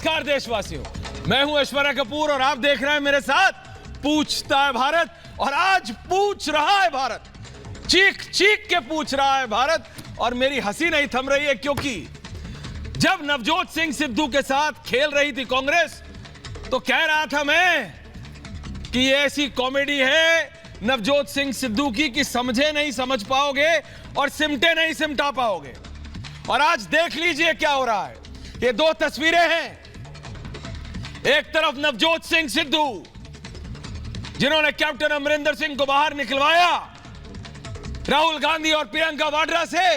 नमस्कार देशवासियों, मैं हूं ऐश्वर्या कपूर और आप देख रहे हैं मेरे साथ पूछता है भारत। और आज पूछ रहा है भारत, चीख चीख के पूछ रहा है भारत। और मेरी हंसी नहीं थम रही है, क्योंकि जब नवजोत सिंह सिद्धू के साथ खेल रही थी कांग्रेस, तो कह रहा था मैं कि ये ऐसी कॉमेडी है नवजोत सिंह सिद्धू की कि समझे नहीं समझ पाओगे और सिमटे नहीं सिमटा पाओगे। और आज देख लीजिए क्या हो रहा है। ये दो तस्वीरें हैं, एक तरफ नवजोत सिंह सिद्धू जिन्होंने कैप्टन अमरिंदर सिंह को बाहर निकलवाया राहुल गांधी और प्रियंका वाड्रा से,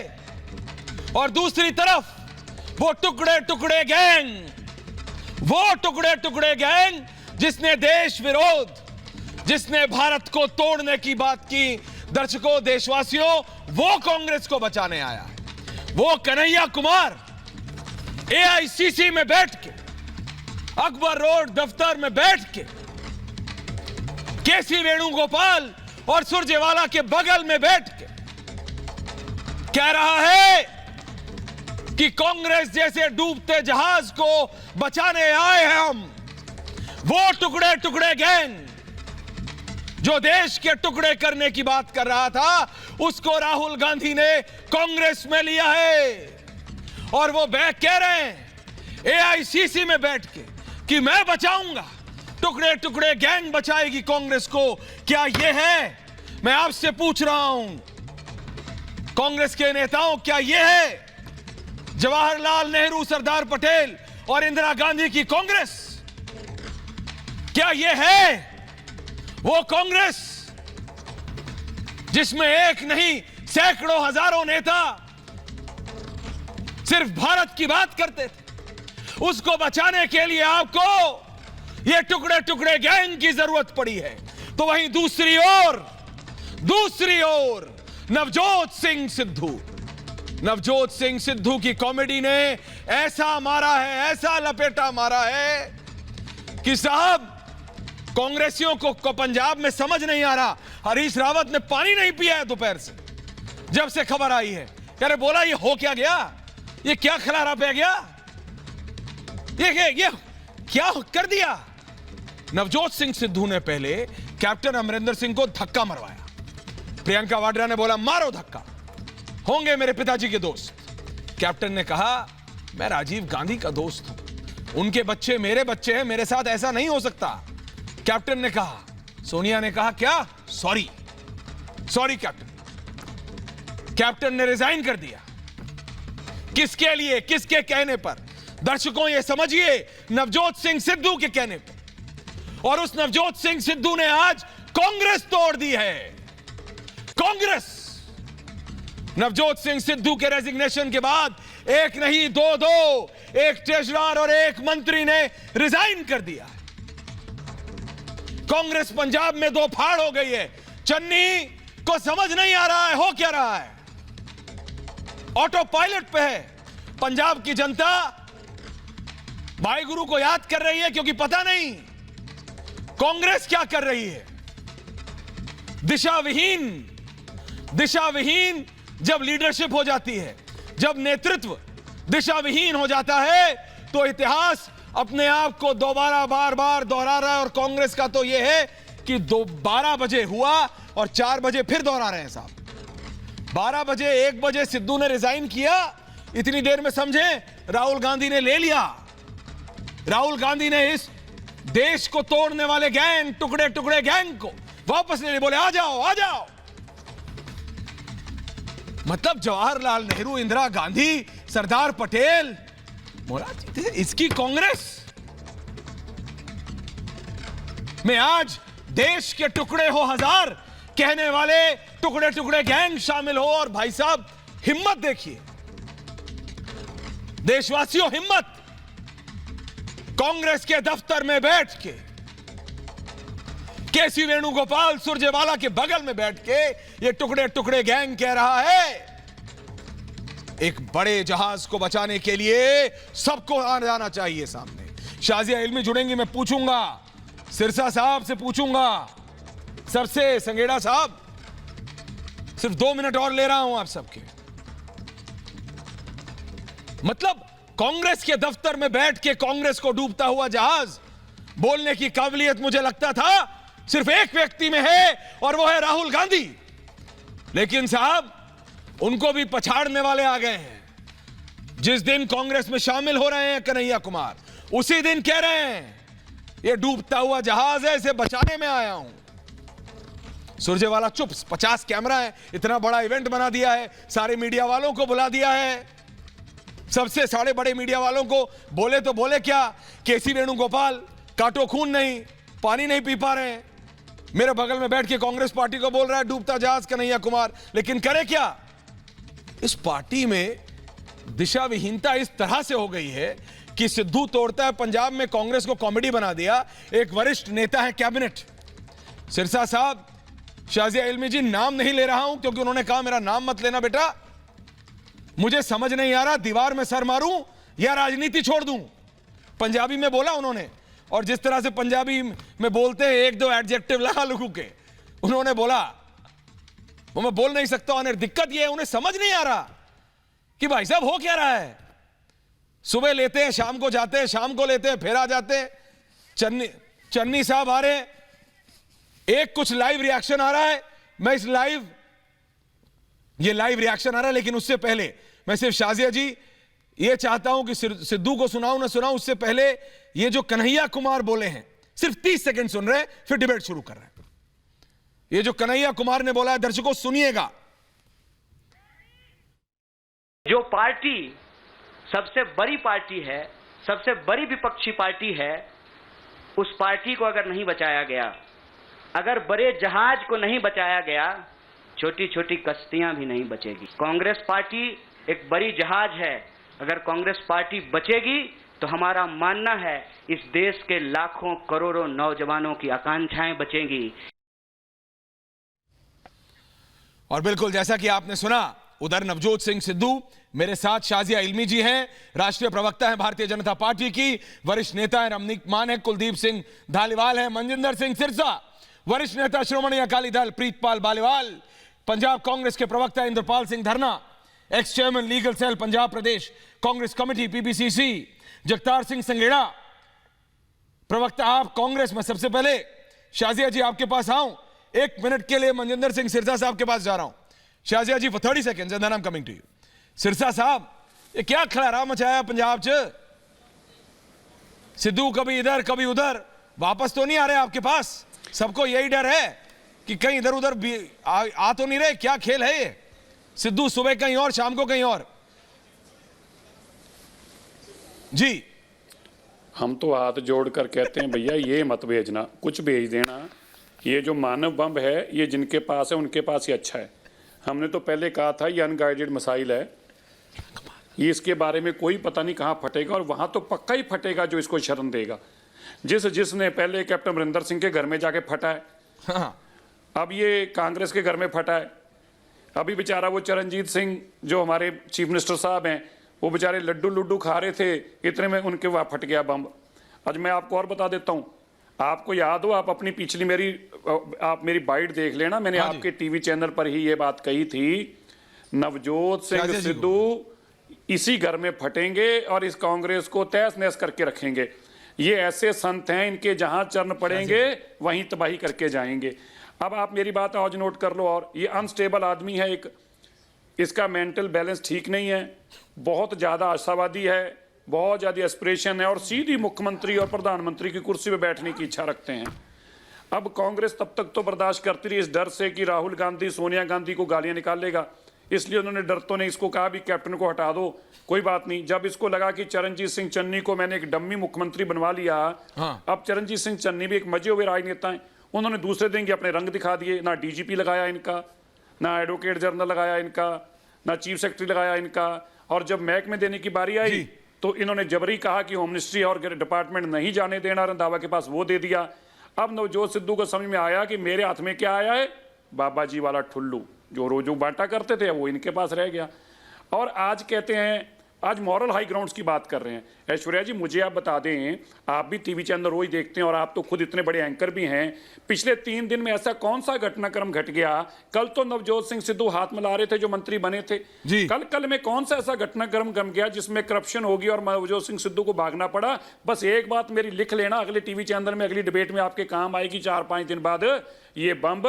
और दूसरी तरफ वो टुकड़े टुकड़े गैंग, वो टुकड़े टुकड़े गैंग जिसने देश विरोध, जिसने भारत को तोड़ने की बात की। दर्शकों, देशवासियों, वो कांग्रेस को बचाने आया है। वो कन्हैया कुमार एआईसीसी में बैठ के, अकबर रोड दफ्तर में बैठ के, केसी वेणुगोपाल और सुरजेवाला के बगल में बैठ के कह रहा है कि कांग्रेस जैसे डूबते जहाज को बचाने आए हैं हम। वो टुकड़े टुकड़े गैंग जो देश के टुकड़े करने की बात कर रहा था, उसको राहुल गांधी ने कांग्रेस में लिया है। और वो कह रहे हैं एआईसीसी में बैठ के कि मैं बचाऊंगा, टुकड़े टुकड़े गैंग बचाएगी कांग्रेस को। क्या ये है? मैं आपसे पूछ रहा हूं कांग्रेस के नेताओं, क्या ये है जवाहरलाल नेहरू, सरदार पटेल और इंदिरा गांधी की कांग्रेस? क्या ये है वो कांग्रेस जिसमें एक नहीं सैकड़ों हजारों नेता सिर्फ भारत की बात करते थे? उसको बचाने के लिए आपको ये टुकड़े टुकड़े गैंग की जरूरत पड़ी है। तो वहीं दूसरी ओर नवजोत सिंह सिद्धू की कॉमेडी ने ऐसा मारा है, ऐसा लपेटा मारा है कि साहब कांग्रेसियों को पंजाब में समझ नहीं आ रहा। हरीश रावत ने पानी नहीं पिया है दोपहर से, जब से खबर आई है। अरे बोला ये हो क्या गया, ये क्या खलारा पे गया, ये क्या कर दिया। नवजोत सिंह सिद्धू ने पहले कैप्टन अमरिंदर सिंह को धक्का मरवाया। प्रियंका वाड्रा ने बोला मारो धक्का, होंगे मेरे पिताजी के दोस्त। कैप्टन ने कहा मैं राजीव गांधी का दोस्त हूं, उनके बच्चे मेरे बच्चे हैं, मेरे साथ ऐसा नहीं हो सकता। कैप्टन ने कहा, सोनिया ने कहा क्या, सॉरी कैप्टन ने रिजाइन कर दिया। किसके लिए, किसके कहने पर? दर्शकों ये समझिए, नवजोत सिंह सिद्धू के कहने पर। और उस नवजोत सिंह सिद्धू ने आज कांग्रेस तोड़ दी है। कांग्रेस नवजोत सिंह सिद्धू के रेजिग्नेशन के बाद एक नहीं दो, एक ट्रेजरर और एक मंत्री ने रिजाइन कर दिया है। कांग्रेस पंजाब में दो फाड़ हो गई है। चन्नी को समझ नहीं आ रहा है हो क्या रहा है, ऑटो पायलट पे है। पंजाब की जनता भाई गुरु को याद कर रही है, क्योंकि पता नहीं कांग्रेस क्या कर रही है। दिशाविहीन जब लीडरशिप हो जाती है, जब नेतृत्व दिशाविहीन हो जाता है, तो इतिहास अपने आप को दोबारा बार बार दोहरा रहा है। और कांग्रेस का तो यह है कि 12 बजे हुआ और 4 बजे फिर दोहरा रहे हैं साहब। 12 बजे 1 बजे सिद्धू ने रिजाइन किया, इतनी देर में समझे राहुल गांधी ने ले लिया। राहुल गांधी ने इस देश को तोड़ने वाले गैंग, टुकड़े टुकड़े गैंग को वापस ले लिए, बोले आ जाओ। मतलब जवाहरलाल नेहरू, इंदिरा गांधी, सरदार पटेल, मोरारजी, इसकी कांग्रेस में आज देश के टुकड़े हो हजार कहने वाले टुकड़े टुकड़े गैंग शामिल हो। और भाई साहब हिम्मत देखिए, देशवासियों हिम्मत, कांग्रेस के दफ्तर में बैठ के, केसी वेणुगोपाल सुरजेवाला के बगल में बैठ के ये टुकड़े टुकड़े गैंग कह रहा है एक बड़े जहाज को बचाने के लिए सबको आ जाना चाहिए सामने। शाजिया इल्मी जुड़ेंगी, मैं पूछूंगा, सिरसा साहब से पूछूंगा, सबसे, संगेड़ा साहब, सिर्फ 2 मिनट और ले रहा हूं आप सबके। मतलब कांग्रेस के दफ्तर में बैठ के कांग्रेस को डूबता हुआ जहाज बोलने की काबिलियत मुझे लगता था सिर्फ एक व्यक्ति में है और वो है राहुल गांधी। लेकिन साहब उनको भी पछाड़ने वाले आ गए हैं। जिस दिन कांग्रेस में शामिल हो रहे हैं कन्हैया कुमार, उसी दिन कह रहे हैं ये डूबता हुआ जहाज है, इसे बचाने में आया हूं। सुरजेवाला चुप, 50 कैमरा है, इतना बड़ा इवेंट बना दिया है, सारे मीडिया वालों को बुला दिया है, सबसे सारे बड़े मीडिया वालों को बोले तो बोले क्या, केसी वेणुगोपाल काटो खून नहीं, पानी नहीं पी पा रहे हैं, मेरे बगल में बैठ के कांग्रेस पार्टी को बोल रहा है डूबता जहाज कन्हैया कुमार। लेकिन करे क्या, इस पार्टी में दिशा विहीनता इस तरह से हो गई है कि सिद्धू तोड़ता है पंजाब में कांग्रेस को कॉमेडी बना दिया। एक वरिष्ठ नेता है कैबिनेट सिरसा साहब, शाजिया इल्मी जी, नाम नहीं ले रहा हूं क्योंकि उन्होंने कहा मेरा नाम मत लेना बेटा, मुझे समझ नहीं आ रहा दीवार में सर मारूं या राजनीति छोड़ दूं, पंजाबी में बोला उन्होंने। और जिस तरह से पंजाबी में बोलते हैं एक दो एडजेक्टिव लगा लुकू के उन्होंने बोला, वो मैं बोल नहीं सकता। और दिक्कत यह है उन्हें समझ नहीं आ रहा कि भाई साहब हो क्या रहा है। सुबह लेते हैं, शाम को जाते हैं, शाम को लेते हैं, फिर आ जाते हैं। चन्नी साहब आ रहे हैं, एक कुछ लाइव रिएक्शन आ रहा है, मैं इस लाइव रिएक्शन आ रहा है, लेकिन उससे पहले मैं सिर्फ शाजिया जी ये चाहता हूं कि सिद्धू को सुनाऊं ना सुनाऊं, उससे पहले ये जो कन्हैया कुमार बोले हैं सिर्फ 30 सेकंड सुन रहे हैं, फिर डिबेट शुरू कर रहे हैं। ये जो कन्हैया कुमार ने बोला है दर्शकों सुनिएगा। जो पार्टी सबसे बड़ी पार्टी है, सबसे बड़ी विपक्षी पार्टी है, उस पार्टी को अगर नहीं बचाया गया, अगर बड़े जहाज को नहीं बचाया गया, छोटी छोटी कश्तियां भी नहीं बचेगी। कांग्रेस पार्टी एक बड़ी जहाज है, अगर कांग्रेस पार्टी बचेगी तो हमारा मानना है इस देश के लाखों करोड़ों नौजवानों की आकांक्षाएं बचेंगी। और बिल्कुल जैसा कि आपने सुना, उधर नवजोत सिंह सिद्धू, मेरे साथ शाजिया इल्मी जी हैं, राष्ट्रीय प्रवक्ता है भारतीय जनता पार्टी की, वरिष्ठ नेता है रमनीक मान है, कुलदीप सिंह धालीवाल है, मनजिंदर सिंह सिरसा, वरिष्ठ नेता श्रोमणी अकाली दल प्रीतपाल बालीवाल, पंजाब कांग्रेस के प्रवक्ता Inderpal Singh Dharna, ex chairman legal cell Punjab Pradesh Congress committee PPCC, Jagtar Singh Sangheda, प्रवक्ता आप कांग्रेस में। सबसे पहले शाजिया जी आपके पास आऊं, 1 मिनट के लिए मनजिंदर सिंह सिरसा साहब के पास जा रहा हूं। Shazia ji for 30 seconds and then I am coming to you. Sirsa sahab, ये क्या खलारा मचाया पंजाब च? सिद्धू कभी इधर कभी उधर, वापस तो नहीं आ रहे आपके पास? सबको यही डर है कि कहीं इधर उधर आ तो नहीं रहे, क्या खेल है ये? सिद्धू सुबह कहीं और, शाम को कहीं और। जी, हम तो हाथ जोड़कर कहते हैं भैया ये मत भेजना, कुछ भेज देना। ये जो मानव बम है ये जिनके पास है उनके पास ही अच्छा है। हमने तो पहले कहा था ये अनगाइडेड मिसाइल है, ये इसके बारे में कोई पता नहीं कहाँ फटेगा, और वहाँ तो पक्का ही फटेगा जो इसको शरण देगा। जिसने पहले कैप्टन अमरिंदर सिंह के घर में जाके फटा है, हाँ। अब ये कांग्रेस के घर में फटा है। अभी बेचारा वो चरणजीत सिंह जो हमारे चीफ मिनिस्टर साहब हैं, वो बेचारे लड्डू खा रहे थे, इतने में उनके वहाँ फट गया बम। आज मैं आपको और बता देता हूँ, आपको याद हो, आप अपनी पिछली आप मेरी बाइट देख लेना, मैंने आपके टीवी चैनल पर ही ये बात कही थी, नवजोत सिंह सिद्धू इसी घर में फटेंगे और इस कांग्रेस को तहस नहस करके रखेंगे। ये ऐसे संत हैं, इनके जहां चरण पड़ेंगे वहीं तबाही करके जाएंगे। अब आप मेरी बात आज नोट कर लो, और ये अनस्टेबल आदमी है, एक इसका मेंटल बैलेंस ठीक नहीं है, बहुत ज़्यादा आशावादी है, बहुत ज़्यादा एस्पिरेशन है, और सीधी मुख्यमंत्री और प्रधानमंत्री की कुर्सी पे बैठने की इच्छा रखते हैं। अब कांग्रेस तब तक तो बर्दाश्त करती रही इस डर से कि राहुल गांधी सोनिया गांधी को गालियां निकालेगा, इसलिए उन्होंने डरतों ने इसको कहा भी कैप्टन को हटा दो, कोई बात नहीं। जब इसको लगा कि चरणजीत सिंह चन्नी को मैंने एक डम्मी मुख्यमंत्री बनवा लिया, हाँ। अब चरणजीत सिंह चन्नी भी एक मजे हुए राजनेता हैं, उन्होंने दूसरे दिन के अपने रंग दिखा दिए, ना डीजीपी लगाया इनका, ना एडवोकेट जनरल लगाया इनका, ना चीफ सेक्रेटरी लगाया इनका, और जब महकमे देने की बारी आई तो इन्होंने जबरी कहा कि होम मिनिस्ट्री और डिपार्टमेंट नहीं जाने देना, रंधावा के पास वो दे दिया। अब नवजोत सिद्धू को समझ में आया कि मेरे हाथ में क्या आया है, बाबा जी वाला ठुल्लू, जो रोजू बांटा करते थे वो इनके पास रह गया। और आज कहते हैं आज मॉरल हाई ग्राउंड्स की बात कर रहे हैं। ऐश्वर्या जी, मुझे आप बता दें, आप भी टीवी चैनल रोज देखते हैं और आप तो खुद इतने बड़े एंकर भी हैं, पिछले 3 दिन में ऐसा कौन सा घटनाक्रम घट गया? कल तो नवजोत सिंह सिद्धू हाथ मिला रहे थे जो मंत्री बने थे जी। कल में कौन सा ऐसा घटनाक्रम गम गया जिसमें करप्शन होगी और नवजोत सिंह सिद्धू को भागना पड़ा? बस एक बात मेरी लिख लेना, अगले टीवी चैनल में अगली डिबेट में आपके काम आएगी 4-5 दिन बाद। ये बम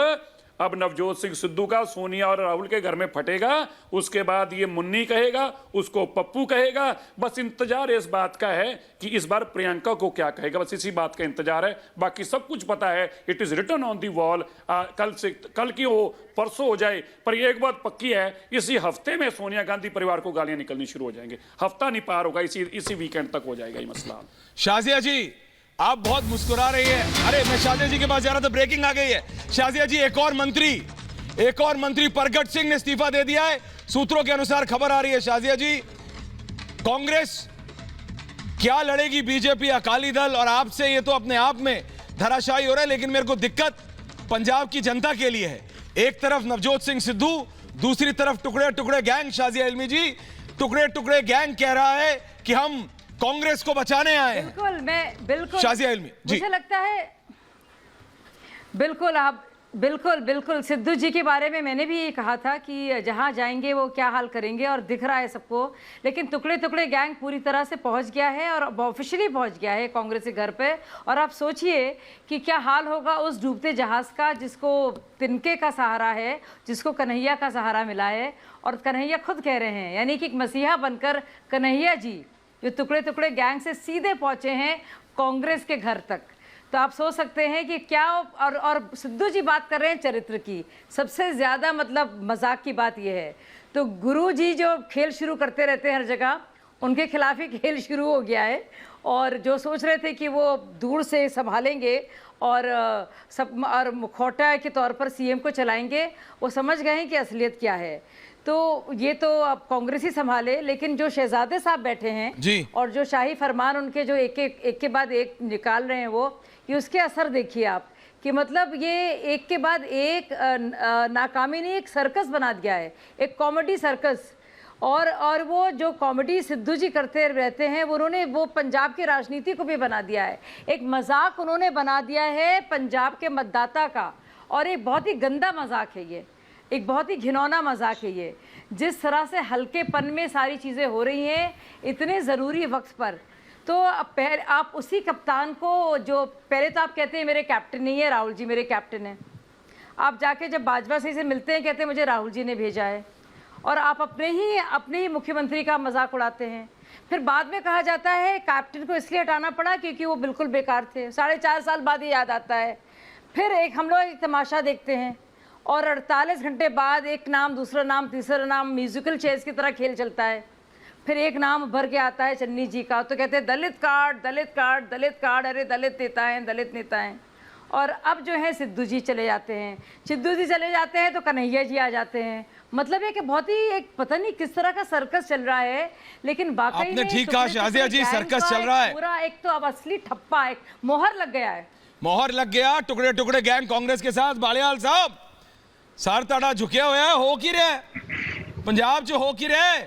अब नवजोत सिंह सिद्धू का सोनिया और राहुल के घर में फटेगा, उसके बाद ये मुन्नी कहेगा, उसको पप्पू कहेगा। बस इंतजार इस बात का है कि इस बार प्रियंका को क्या कहेगा, बस इसी बात का इंतजार है। बाकी सब कुछ पता है, it is written on the wall. कल की हो परसों हो जाए, पर ये एक बात पक्की है, इसी हफ्ते में सोनिया गांधी परिवार को गालियां निकलनी शुरू हो जाएंगे। हफ्ता नहीं पार होगा, इसी वीकेंड तक हो जाएगा ये मसला। शाजिया जी, आप बहुत मुस्कुरा रही है। अरे मैं शाजिया जी के पास जा रहा था, ब्रेकिंग आ गई है। शाजिया जी, एक और मंत्री परगट सिंह ने इस्तीफा दे दिया है, सूत्रों के अनुसार खबर आ रही है। शाजिया जी, कांग्रेस क्या लड़ेगी बीजेपी अकाली दल? और आपसे ये तो अपने आप में धराशायी हो रहा है, लेकिन मेरे को दिक्कत पंजाब की जनता के लिए है। एक तरफ नवजोत सिंह सिद्धू, दूसरी तरफ टुकड़े टुकड़े गैंग। शाजिया इल्मी जी, टुकड़े टुकड़े गैंग कह रहा है कि हम कांग्रेस को बचाने आए हैं। बिल्कुल शाजिया इल्मी जी, मुझे लगता है बिल्कुल सिद्धू जी के बारे में मैंने भी ये कहा था कि जहां जाएंगे वो क्या हाल करेंगे, और दिख रहा है सबको। लेकिन टुकड़े टुकड़े गैंग पूरी तरह से पहुंच गया है और ऑफिशियली पहुंच गया है कांग्रेस के घर पे। और आप सोचिए कि क्या हाल होगा उस डूबते जहाज का जिसको तिनके का सहारा है, जिसको कन्हैया का सहारा मिला है। और कन्हैया खुद कह रहे हैं, यानी कि एक मसीहा बनकर कन्हैया जी जो टुकड़े टुकड़े गैंग से सीधे पहुंचे हैं कांग्रेस के घर तक। तो आप सोच सकते हैं कि क्या। और सिद्धू जी बात कर रहे हैं चरित्र की, सबसे ज़्यादा मतलब मजाक की बात यह है। तो गुरु जी जो खेल शुरू करते रहते हैं हर जगह, उनके खिलाफ ही खेल शुरू हो गया है। और जो सोच रहे थे कि वो दूर से संभालेंगे और मुखौटा के तौर पर सीएम को चलाएंगे, वो समझ गए हैं कि असलियत क्या है। तो ये तो अब कांग्रेस ही संभाले, लेकिन जो शहजादे साहब बैठे हैं जी, और जो शाही फरमान उनके जो एक के बाद एक निकाल रहे हैं, वो कि उसके असर देखिए आप, कि मतलब ये एक के बाद एक नाकामी नहीं, एक सर्कस बना दिया है, एक कॉमेडी सर्कस। और वो जो कॉमेडी सिद्धू जी करते रहते हैं, उन्होंने वो पंजाब की राजनीति को भी बना दिया है, एक मजाक उन्होंने बना दिया है पंजाब के मतदाता का। और एक बहुत ही गंदा मजाक है ये, एक बहुत ही घिनौना मजाक है ये। जिस तरह से हल्केपन में सारी चीज़ें हो रही हैं इतने ज़रूरी वक्त पर, तो आप उसी कप्तान को, जो पहले तो आप कहते हैं मेरे कैप्टन नहीं है, राहुल जी मेरे कैप्टन हैं। आप जाके जब बाजवा से मिलते हैं कहते हैं मुझे राहुल जी ने भेजा है, और आप अपने ही मुख्यमंत्री का मजाक उड़ाते हैं। फिर बाद में कहा जाता है कैप्टन को इसलिए हटाना पड़ा क्योंकि वो बिल्कुल बेकार थे। 4.5 साल बाद ये याद आता है। फिर हम लोग एक तमाशा देखते हैं और 48 घंटे बाद एक नाम, दूसरा नाम, तीसरा नाम, म्यूजिकल चेयर्स की तरह खेल चलता है। फिर एक नाम भर के आता है चन्नी जी का, तो कहते हैं दलित कार्ड, दलित कार्ड, दलित कार्ड, अरे दलित नेता हैं, दलित नेता हैं। और अब जो है सिद्धू जी चले जाते हैं, सिद्धू जी चले जाते हैं तो कन्हैया जी आ जाते हैं। मतलब है कि बहुत ही एक पता नहीं किस तरह का सर्कस चल रहा है। लेकिन वाकई आपने ठीक कहा शाजिया जी, सर्कस चल रहा है पूरा। एक तो अब असली ठप्पा, एक मोहर लग गया है, मोहर लग गया। टुकड़े टुकड़े गैंग कांग्रेस के साथ। बालियाल साहब, सार ताड़ा झुकिया हुआ हो की रहे पंजाब च, हो की रहे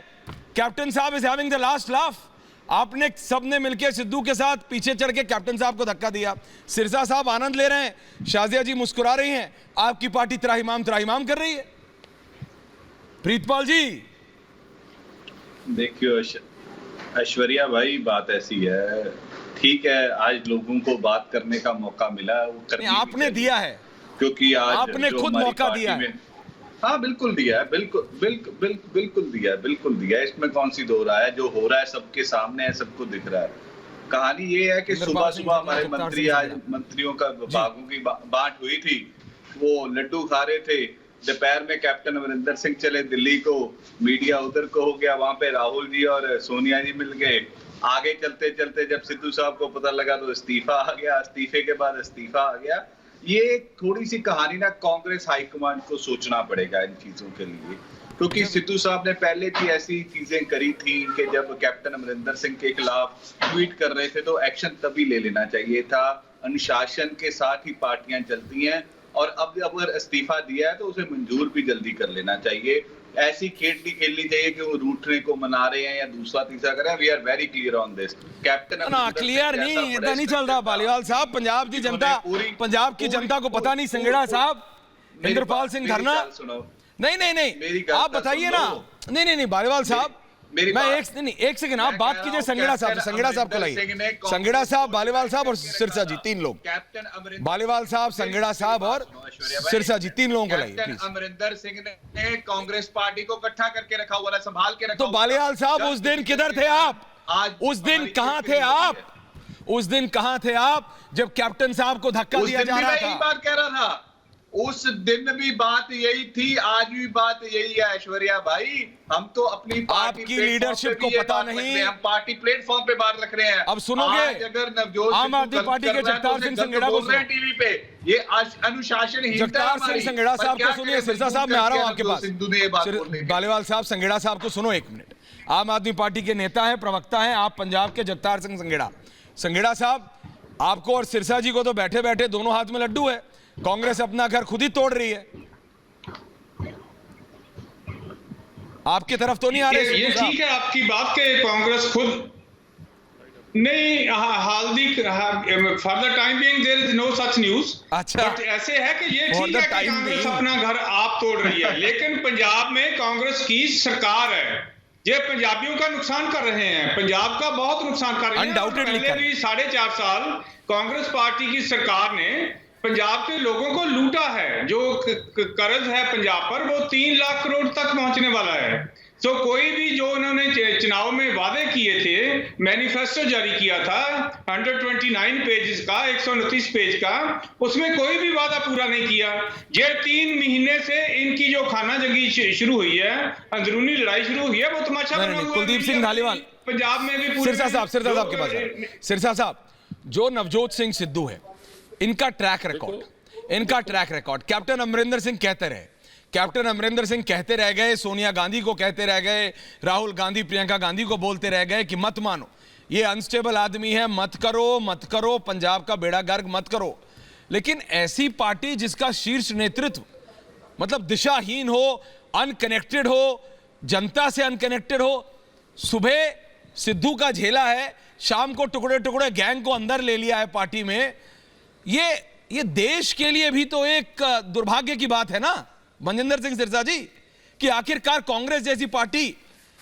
कैप्टन साहब is having the last laugh. आपने सबने मिलकर सिद्धू के साथ पीछे चढ़ के कैप्टन साहब को धक्का दिया। सिरसा साहब आनंद ले रहे हैं, शाजिया जी मुस्कुरा रही हैं, आपकी पार्टी त्राहिमाम त्राहिमाम कर रही है। प्रीतपाल जी, देखियो ऐश्वर्या भाई, बात ऐसी है, ठीक है आज लोगों को बात करने का मौका मिला, वो करने आपने दिया है, क्योंकि आज आपने खुद मौका दिया है। हाँ बिल्कुल दिया है, बिल्कुल दिया है। इसमें कौन सी दो राय है, जो हो रहा है सबके सामने है, सबको दिख रहा है। कहानी ये है कि सुबह सुबह हमारे मंत्री, आज मंत्रियों का विभागों की बांट हुई थी, वो लड्डू खा रहे थे। दोपहर में कैप्टन अमरिंदर सिंह चले दिल्ली को, मीडिया उधर को हो गया, वहां पे राहुल जी और सोनिया जी मिल गए। आगे चलते चलते जब सिद्धू साहब को पता लगा तो इस्तीफा आ गया, इस्तीफे के बाद इस्तीफा आ गया। ये थोड़ी सी कहानी ना कांग्रेस हाईकमान को सोचना पड़ेगा इन चीजों के लिए, क्योंकि सिद्धू साहब ने पहले भी ऐसी चीजें करी थी कि जब कैप्टन अमरिंदर सिंह के खिलाफ ट्वीट कर रहे थे तो एक्शन तभी ले लेना चाहिए था। अनुशासन के साथ ही पार्टियां चलती हैं और अब अगर इस्तीफा दिया है तो उसे मंजूर भी जल्दी कर लेना चाहिए। ऐसी खेल नहीं खेलनी चाहिए कि वो रूठने को मना रहे हैं या दूसरा तीसरा कर रहे हैं। We are very clear on this. Captain ना क्लियर नहीं, इतना नहीं चल रहा पालीवाल साहब। पंजाब की जनता को पता नहीं। संगड़ा साहब, इंद्रपाल सिंह धरना, नहीं आप बताइए ना। नहीं पालीवाल साहब, मैं एक सेकंड, आप बात कीजिए। संगड़ा साहब को लाइए। संगड़ा साहब, बालीवाल साहब और सिरसा जी, 3 लोग। बालीवाल साहब, संगड़ा साहब और सिरसा जी, 3 लोगों को लाइए। अमरिंदर सिंह ने कांग्रेस पार्टी को इकट्ठा करके रखा हुआ है, संभाल के रखा। तो बालीवाल साहब, उस दिन किधर थे आप? उस दिन कहां थे आप? उस दिन कहां थे आप जब कैप्टन साहब को धक्का दिया जा रहा था? यही बात कह रहा था। उस दिन भी बात यही थी, आज भी बात यही है ऐश्वर्या भाई। हम तो अपनी आपकी लीडरशिप को पता नहीं, हम पार्टी प्लेटफॉर्म पे बात रख रहे हैं। अब सुनोगे, अगर नवजोत आम आदमी पार्टी के जगतार सिंह संगड़ा को बोल रहे हैं टीवी पे, ये अनुशासनहीनता। जगतार सिंह संगड़ा साहब को सुनिए। सिरसा साहब, मैं आ रहा हूं आपके पास। बालीवाल साहब, संगड़ा साहब को सुनो 1 मिनट। आम आदमी पार्टी के नेता है, प्रवक्ता है आप पंजाब के, जगतार सिंह संगड़ा। संगड़ा साहब, आपको और सिरसा जी को तो बैठे बैठे दोनों हाथ में लड्डू है। कांग्रेस अपना घर खुद ही तोड़ रही है, आपकी तरफ तो नहीं आ रही। ये ठीक है आपकी बात के कांग्रेस खुद नहीं, for the time being there is no such news. अच्छा, बट ऐसे है कि ये ठीक है कि कांग्रेस अपना घर आप तोड़ रही है, लेकिन पंजाब में कांग्रेस की सरकार है, ये पंजाबियों का नुकसान कर रहे हैं, पंजाब का बहुत नुकसान कर रहे हैं। पहले भी 4.5 साल कांग्रेस पार्टी की सरकार ने पंजाब के लोगों को लूटा है। जो कर्ज है पंजाब पर वो 3 लाख करोड़ तक पहुंचने वाला है। तो कोई भी जो उन्होंने चुनाव में वादे किए थे, मैनिफेस्टो जारी किया था 129 पेजेस का, 129 पेज का, उसमें कोई भी वादा पूरा नहीं किया। ये 3 महीने से इनकी जो खाना जंगी शुरू हुई है, अंदरूनी लड़ाई शुरू हुई है, वो तमाशा बना हुआ है। कुलदीप सिंह धालीवाल, पंजाब में भी सिरसा साहब के पास। सिरसा साहब, जो नवजोत सिंह सिद्धू है, इनका track record captain Amarinder Singh कहते रहे, कैप्टन अमरिंदर सिंह कहते रह गए, सोनिया गांधी को कहते रह गए, राहुल गांधी, प्रियंका गांधी को बोलते रह गए कि मत मानो, ये अनस्टेबल आदमी है, मत करो, पंजाब का बेड़ा गर्क मत करो। लेकिन ऐसी पार्टी जिसका शीर्ष नेतृत्व मतलब दिशाहीन हो, अनकनेक्टेड हो, जनता से अनकनेक्टेड हो, सुबह सिद्धू का झेला है, शाम को टुकड़े टुकड़े गैंग को अंदर ले लिया है पार्टी में। ये देश के लिए भी तो एक दुर्भाग्य की बात है ना मनजिंदर सिंह सिरसा जी, कि आखिरकार कांग्रेस जैसी पार्टी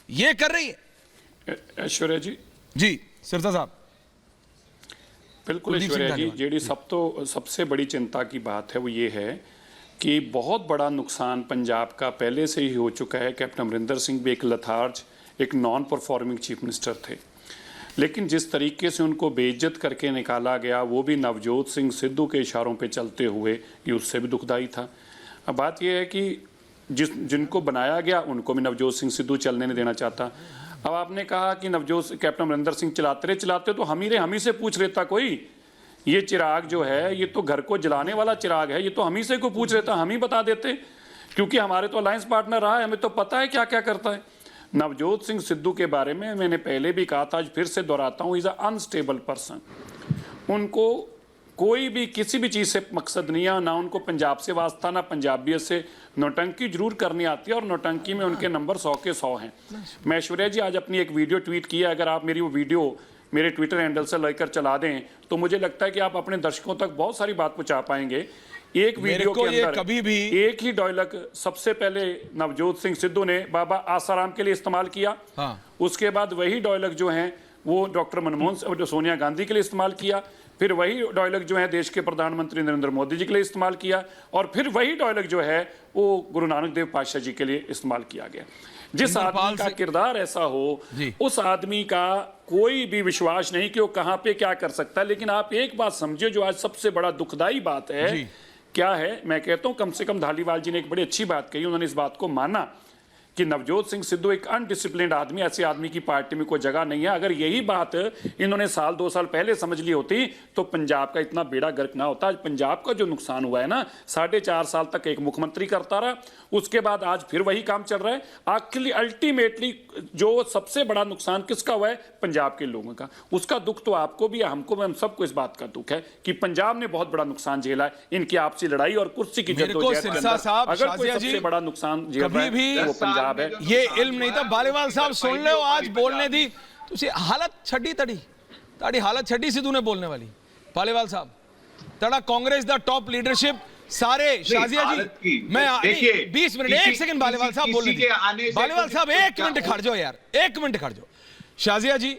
ये कर रही है। ऐश्वर्या जी सिरसा साहब, बिल्कुल ऐश्वर्या जी, जेडी सबसे बड़ी चिंता की बात है वो ये है कि बहुत बड़ा नुकसान पंजाब का पहले से ही हो चुका है। कैप्टन अमरिंदर सिंह भी एक लथार्ज, एक नॉन परफॉर्मिंग चीफ मिनिस्टर थे, लेकिन जिस तरीके से उनको बेइज्जत करके निकाला गया, वो भी नवजोत सिंह सिद्धू के इशारों पे चलते हुए, ये उससे भी दुखदाई था। अब बात यह है कि जिनको बनाया गया उनको भी नवजोत सिंह सिद्धू चलने नहीं देना चाहता। अब आपने कहा कि कैप्टन अमरिंदर सिंह चलाते तो हम ही से पूछ लेता कोई, ये चिराग जो है ये तो घर को जलाने वाला चिराग है, ये तो हम ही से को पूछ लेता, हम ही बता देते, क्योंकि हमारे तो अलायंस पार्टनर रहा है, हमें तो पता है क्या क्या करता है। नवजोत सिंह सिद्धू के बारे में मैंने पहले भी कहा था, आज फिर से दोहराता हूँ, इज अ अनस्टेबल पर्सन। उनको कोई भी किसी भी चीज़ से मकसद नहीं है, ना उनको पंजाब से वास्ता, ना पंजाबियत से। नौटंकी जरूर करनी आती है और नौटंकी में उनके नंबर 100 के 100 हैं। मैं ऐश्वर्या जी आज अपनी एक वीडियो ट्वीट किया, अगर आप मेरी वो वीडियो मेरे ट्विटर हैंडल से लेकर चला दें तो मुझे लगता है कि आप अपने दर्शकों तक बहुत सारी बात पहुँचा पाएंगे। एक वीडियो के अंदर कभी भी एक ही डायलॉग सबसे पहले नवजोत सिंह सिद्धू ने बाबा आसाराम के लिए इस्तेमाल किया, उसके बाद वही डायलॉग जो है वो डॉक्टर मनमोहन सोनिया गांधी के लिए इस्तेमाल किया, फिर वही डायलॉग जो है देश के प्रधानमंत्री नरेंद्र मोदी जी के लिए इस्तेमाल किया, और फिर वही डायलॉग जो है वो गुरु नानक देव पातशाह जी के लिए इस्तेमाल किया गया। जिस आदमी का किरदार ऐसा हो, उस आदमी का कोई भी विश्वास नहीं कि वो कहां पे क्या कर सकता है। लेकिन आप एक बात समझिए, जो आज सबसे बड़ा दुखदाई बात है क्या है, मैं कहता हूं कम से कम धालीवाल जी ने एक बड़ी अच्छी बात कही, उन्होंने इस बात को माना कि नवजोत सिंह सिद्धू एक अनडिसिप्लिन्ड आदमी, ऐसे आदमी की पार्टी में कोई जगह नहीं है। अगर यही बात इन्होंने साल 2 साल पहले समझ ली होती तो पंजाब का इतना बेड़ा गर्क ना होता। आज पंजाब का जो नुकसान हुआ है ना, 4.5 साल तक एक मुख्यमंत्री करता रहा, उसके बाद आज फिर वही काम चल रहा है। आखिर अल्टीमेटली जो सबसे बड़ा नुकसान किसका हुआ है? पंजाब के लोगों का। उसका दुख तो आपको भी, हमको भी, हम सबको इस बात का दुख है कि पंजाब ने बहुत बड़ा नुकसान झेला है इनकी आपसी लड़ाई और कुर्सी की जद्दोजहद के अंदर। अगर कोई सबसे बड़ा नुकसान झेल रहा है वो पंजाब है। ये इल्म नहीं था। बालीवाल साहब सुन लो, आज बोलने दी तुसी हालत छड़ी तड़ी ताड़ी हालत छड़ी सिद्धू ने बोलने वाली। बालीवाल साहब तड़ा कांग्रेस दा टॉप लीडरशिप सारे शाजिया जी, मैं 20 मिनट 1 सेकंड बालीवाल साहब बोलने दी। बालीवाल साहब 1 मिनट खड़ जाओ यार, 1 मिनट खड़ जाओ। शाजिया जी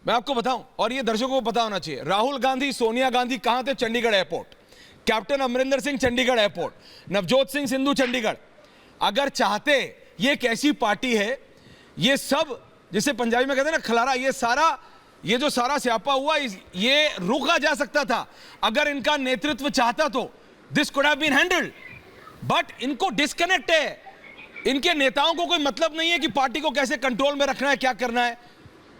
मैं आपको बताऊं, और ये दर्शकों को पता होना चाहिए, राहुल गांधी सोनिया गांधी कहां थे? Chandigarh airport. Captain Amarinder Singh Chandigarh airport, Navjot Singh Sidhu Chandigarh. अगर चाहते, ये एक ऐसी पार्टी है, ये सब जिसे पंजाबी में कहते हैं ना खलारा, ये सारा, ये जो सारा स्यापा हुआ ये रोका जा सकता था अगर इनका नेतृत्व चाहता तो। This could have been handled, but इनको डिस्कनेक्ट है। इनके नेताओं को कोई मतलब नहीं है कि पार्टी को कैसे कंट्रोल में रखना है, क्या करना है।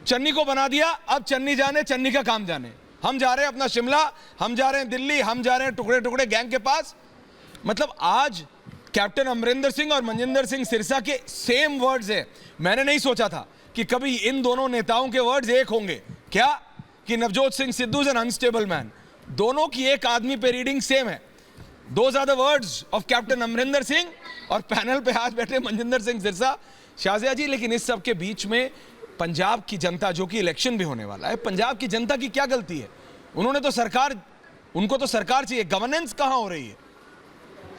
चन्नी को बना दिया, अब चन्नी जाने, चन्नी का काम जाने। हम जा रहे हैं अपना शिमला, हम जा रहे हैं दिल्ली, हम जा रहे हैं टुकड़े टुकड़े गैंग के पास। मतलब आज कैप्टन अमरिंदर सिंह और मनजिंदर सिंह सिरसा के सेम वर्ड्स है। मैंने नहीं सोचा था कि कभी इन दोनों नेताओं के वर्ड्स एक होंगे। क्या कि Navjot Singh Sidhu is an unstable man. दोनों की एक आदमी पे रीडिंग सेम है। Those are the words of captain Amarinder Singh, और पैनल पे आज बैठे मनजिंदर सिंह सिरसा। शाजिया जी, लेकिन इस सब के बीच में पंजाब की जनता, जो कि इलेक्शन भी होने वाला है, पंजाब की जनता की क्या गलती है? उन्होंने तो सरकार, उनको तो सरकार चाहिए। गवर्नेंस कहां हो रही है?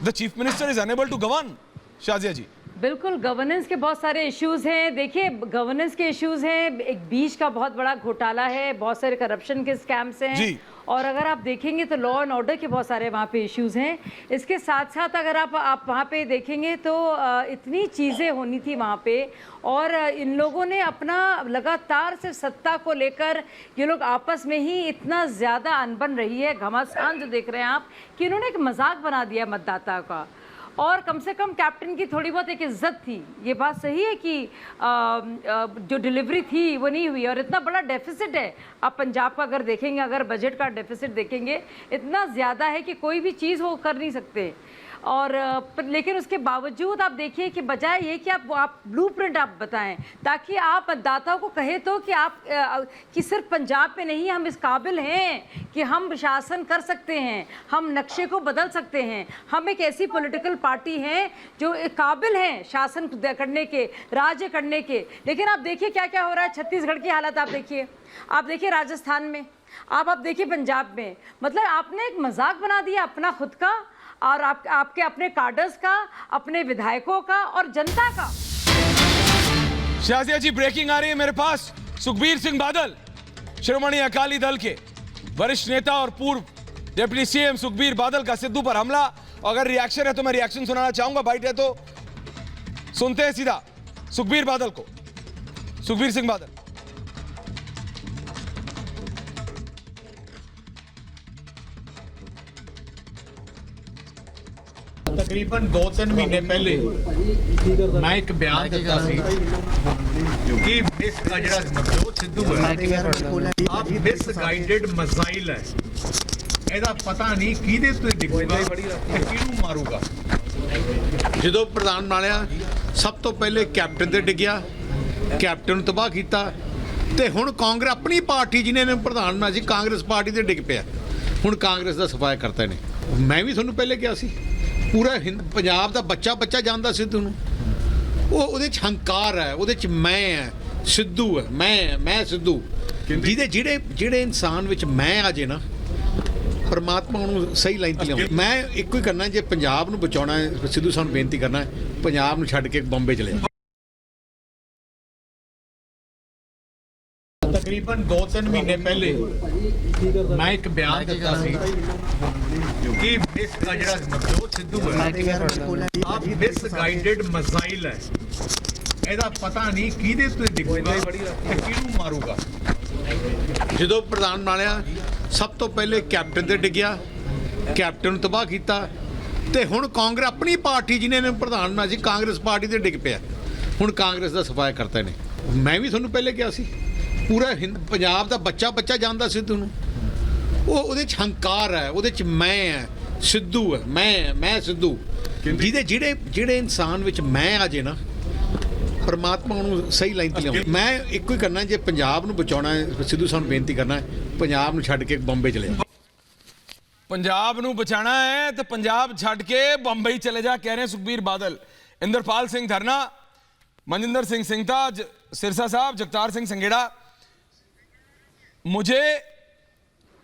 The chief minister is unable to govern. Shazia ji बिल्कुल, गवर्नेंस के बहुत सारे इश्यूज हैं। देखिए, गवर्नेंस के इश्यूज हैं, एक बीच का बहुत बड़ा घोटाला है, बहुत सारे करप्शन के स्कैम्स हैं, और अगर आप देखेंगे तो लॉ एंड ऑर्डर के बहुत सारे वहाँ पे इश्यूज हैं। इसके साथ साथ अगर आप वहाँ पे देखेंगे तो इतनी चीज़ें होनी थी वहाँ पे, और इन लोगों ने अपना लगातार सिर्फ सत्ता को लेकर, ये लोग आपस में ही इतना ज़्यादा अनबन रही है, घमासान जो देख रहे हैं आप, कि इन्होंने एक मजाक बना दिया मतदाता का। और कम से कम कैप्टन की थोड़ी बहुत एक इज्जत थी। ये बात सही है कि जो डिलीवरी थी वो नहीं हुई, और इतना बड़ा डेफिसिट है। आप पंजाब का अगर देखेंगे, अगर बजट का डेफिसिट देखेंगे, इतना ज़्यादा है कि कोई भी चीज़ वो कर नहीं सकते। और लेकिन उसके बावजूद आप देखिए कि बजाय ये कि आप ब्लूप्रिंट आप बताएं, ताकि आप मतदाताओं को कहे तो कि आप कि सिर्फ पंजाब में नहीं, हम इस काबिल हैं कि हम शासन कर सकते हैं, हम नक्शे को बदल सकते हैं, हम एक ऐसी पॉलिटिकल पार्टी हैं जो काबिल हैं शासन करने के, राज्य करने के। लेकिन आप देखिए क्या क्या हो रहा है। छत्तीसगढ़ की हालत आप देखिए राजस्थान में, आप देखिए पंजाब में। मतलब आपने एक मजाक बना दिया अपना खुद का, और आपके अपने कार्डर्स का, अपने विधायकों का और जनता का। शाजिया जी, ब्रेकिंग आ रही है मेरे पास। सुखबीर सिंह बादल, श्रोमणी अकाली दल के वरिष्ठ नेता और पूर्व डिप्टी सीएम सुखबीर बादल का सिद्धू पर हमला। अगर रिएक्शन है तो मैं रिएक्शन सुनाना चाहूंगा, बाइट है तो सुनते हैं सीधा सुखबीर बादल को। सुखबीर सिंह बादल। तकरीबन 2-3 महीने पहले मैं एक बयान दिता सी कि नवजोत सिद्धू आप मिसगाइडेड मजाइल है, ਇਹਦਾ ਪਤਾ ਨਹੀਂ ਕਿਹਦੇ ਤੇ ਡਿੱਗੂਗਾ ਤੇ ਕਿਹਨੂੰ ਮਾਰੂਗਾ। ਜਦੋਂ ਪ੍ਰਧਾਨ ਬਣਾਇਆ ਸਭ ਤੋਂ ਪਹਿਲੇ ਕੈਪਟਨ ਤੇ ਡਿੱਗਿਆ, ਕੈਪਟਨ ਨੂੰ ਤਬਾਹ ਕੀਤਾ, ਤੇ ਹੁਣ ਕਾਂਗਰਸ ਆਪਣੀ ਪਾਰਟੀ ਜਿਹਨੇ ਇਹਨੂੰ ਪ੍ਰਧਾਨ ਬਣਾਇਆ ਸੀ, ਕਾਂਗਰਸ ਪਾਰਟੀ ਤੇ ਡਿੱਗ ਪਿਆ। ਹੁਣ ਕਾਂਗਰਸ ਦਾ ਸਫਾਇਆ ਕਰਤਾ ਨੇ। ਮੈਂ ਵੀ ਤੁਹਾਨੂੰ ਪਹਿਲੇ ਕਿਹਾ ਸੀ, ਪੂਰਾ ਪੰਜਾਬ ਦਾ ਬੱਚਾ ਜਾਣਦਾ ਸਿੱਧੂ ਨੂੰ। ਉਹਦੇ 'ਚ ਹੰਕਾਰ ਹੈ, ਉਹਦੇ 'ਚ ਮੈਂ ਹੈ, ਸਿੱਧੂ ਹੈ, ਮੈਂ ਸਿੱਧੂ। ਜਿਹੜੇ ਇਨਸਾਨ ਵਿੱਚ ਮੈਂ ਆ ਜੇ ਨਾ, परमात्मा ਨੂੰ ਸਹੀ ਲਾਈਨ ਤੇ ਲਿਆਉਂਦਾ। ਮੈਂ ਇੱਕੋ ਹੀ ਕਰਨਾ, ਜੇ ਪੰਜਾਬ ਨੂੰ ਬਚਾਉਣਾ ਹੈ, ਸਿੱਧੂ ਸਾਹਿਬ ਨੂੰ ਬੇਨਤੀ ਕਰਨਾ ਹੈ, ਪੰਜਾਬ ਨੂੰ ਛੱਡ ਕੇ ਬੰਬੇ ਚਲੇ ਜਾ। ਤਕਰੀਬਨ 2-3 ਮਹੀਨੇ ਪਹਿਲੇ ਮੈਂ ਇੱਕ ਬਿਆਨ ਦਿੱਤਾ ਸੀ ਕਿ ਜਿਹੜਾ ਨਵਜੋਤ ਸਿੱਧੂ ਹੈ ਆਪ ਮਿਸਗਾਈਡਡ ਮਜ਼ਾਈਲ ਹੈ, ਇਹਦਾ ਪਤਾ ਨਹੀਂ ਕਿਹਦੇ ਤੇ ਡਿੱਗੂਗਾ ਤੇ ਕਿਹਨੂੰ ਮਾਰੂਗਾ। ਜਦੋਂ ਪ੍ਰਧਾਨ ਬਣਾਇਆ ਸਭ ਤੋਂ ਪਹਿਲੇ ਕੈਪਟਨ ਤੇ ਡਿੱਗਿਆ, ਕੈਪਟਨ ਨੂੰ ਤਬਾਹ ਕੀਤਾ, ਤੇ ਹੁਣ ਕਾਂਗਰਸ ਆਪਣੀ ਪਾਰਟੀ ਜਿਹਨੇ ਇਹਨੂੰ ਪ੍ਰਧਾਨ ਬਣਾਇਆ ਸੀ, ਕਾਂਗਰਸ ਪਾਰਟੀ ਤੇ ਡਿੱਗ ਪਿਆ। ਹੁਣ ਕਾਂਗਰਸ ਦਾ ਸਫਾਇਆ ਕਰਤਾ ਨੇ। ਮੈਂ ਵੀ ਤੁਹਾਨੂੰ ਪਹਿਲੇ ਕਿਹਾ ਸੀ ਪੂਰਾ ਪੰਜਾਬ ਦਾ ਬੱਚਾ ਬੱਚਾ ਜਾਣਦਾ ਸਿੱਧੂ ਨੂੰ। ਉਹਦੇ 'ਚ ਹੰਕਾਰ ਹੈ, ਉਹਦੇ 'ਚ ਮੈਂ ਹੈ, ਸਿੱਧੂ ਹੈ, ਮੈਂ ਸਿੱਧੂ। ਜਿਹੜੇ ਇਨਸਾਨ ਵਿੱਚ ਮੈਂ ਆ ਜੇ ਨਾ, ਪਰਮਾਤਮਾ ਉਹਨੂੰ ਸਹੀ ਲਾਈਨ ਤੇ ਲਿਆਉਂਦਾ। ਮੈਂ ਇੱਕੋ ਹੀ ਕਰਨਾ, ਜੇ ਪੰਜਾਬ ਨੂੰ ਬਚਾਉਣਾ ਹੈ, ਸਿੱਧੂ ਸਾਹਿਬ ਨੂੰ ਬੇਨਤੀ ਕਰਨਾ ਹੈ, ਪੰਜਾਬ ਨੂੰ ਛੱਡ ਕੇ ਬੰਬੇ ਚਲੇ ਜਾ। पंजाब ਨੂੰ बचाना है तो पंजाब छड़ के बंबई चले जा, कह रहे हैं सुखबीर बादल। इंद्रपाल सिंह धरना, मनजिंदर सिंह सिंघता, सिरसा साहब, जगतार सिंह संघेड़ा।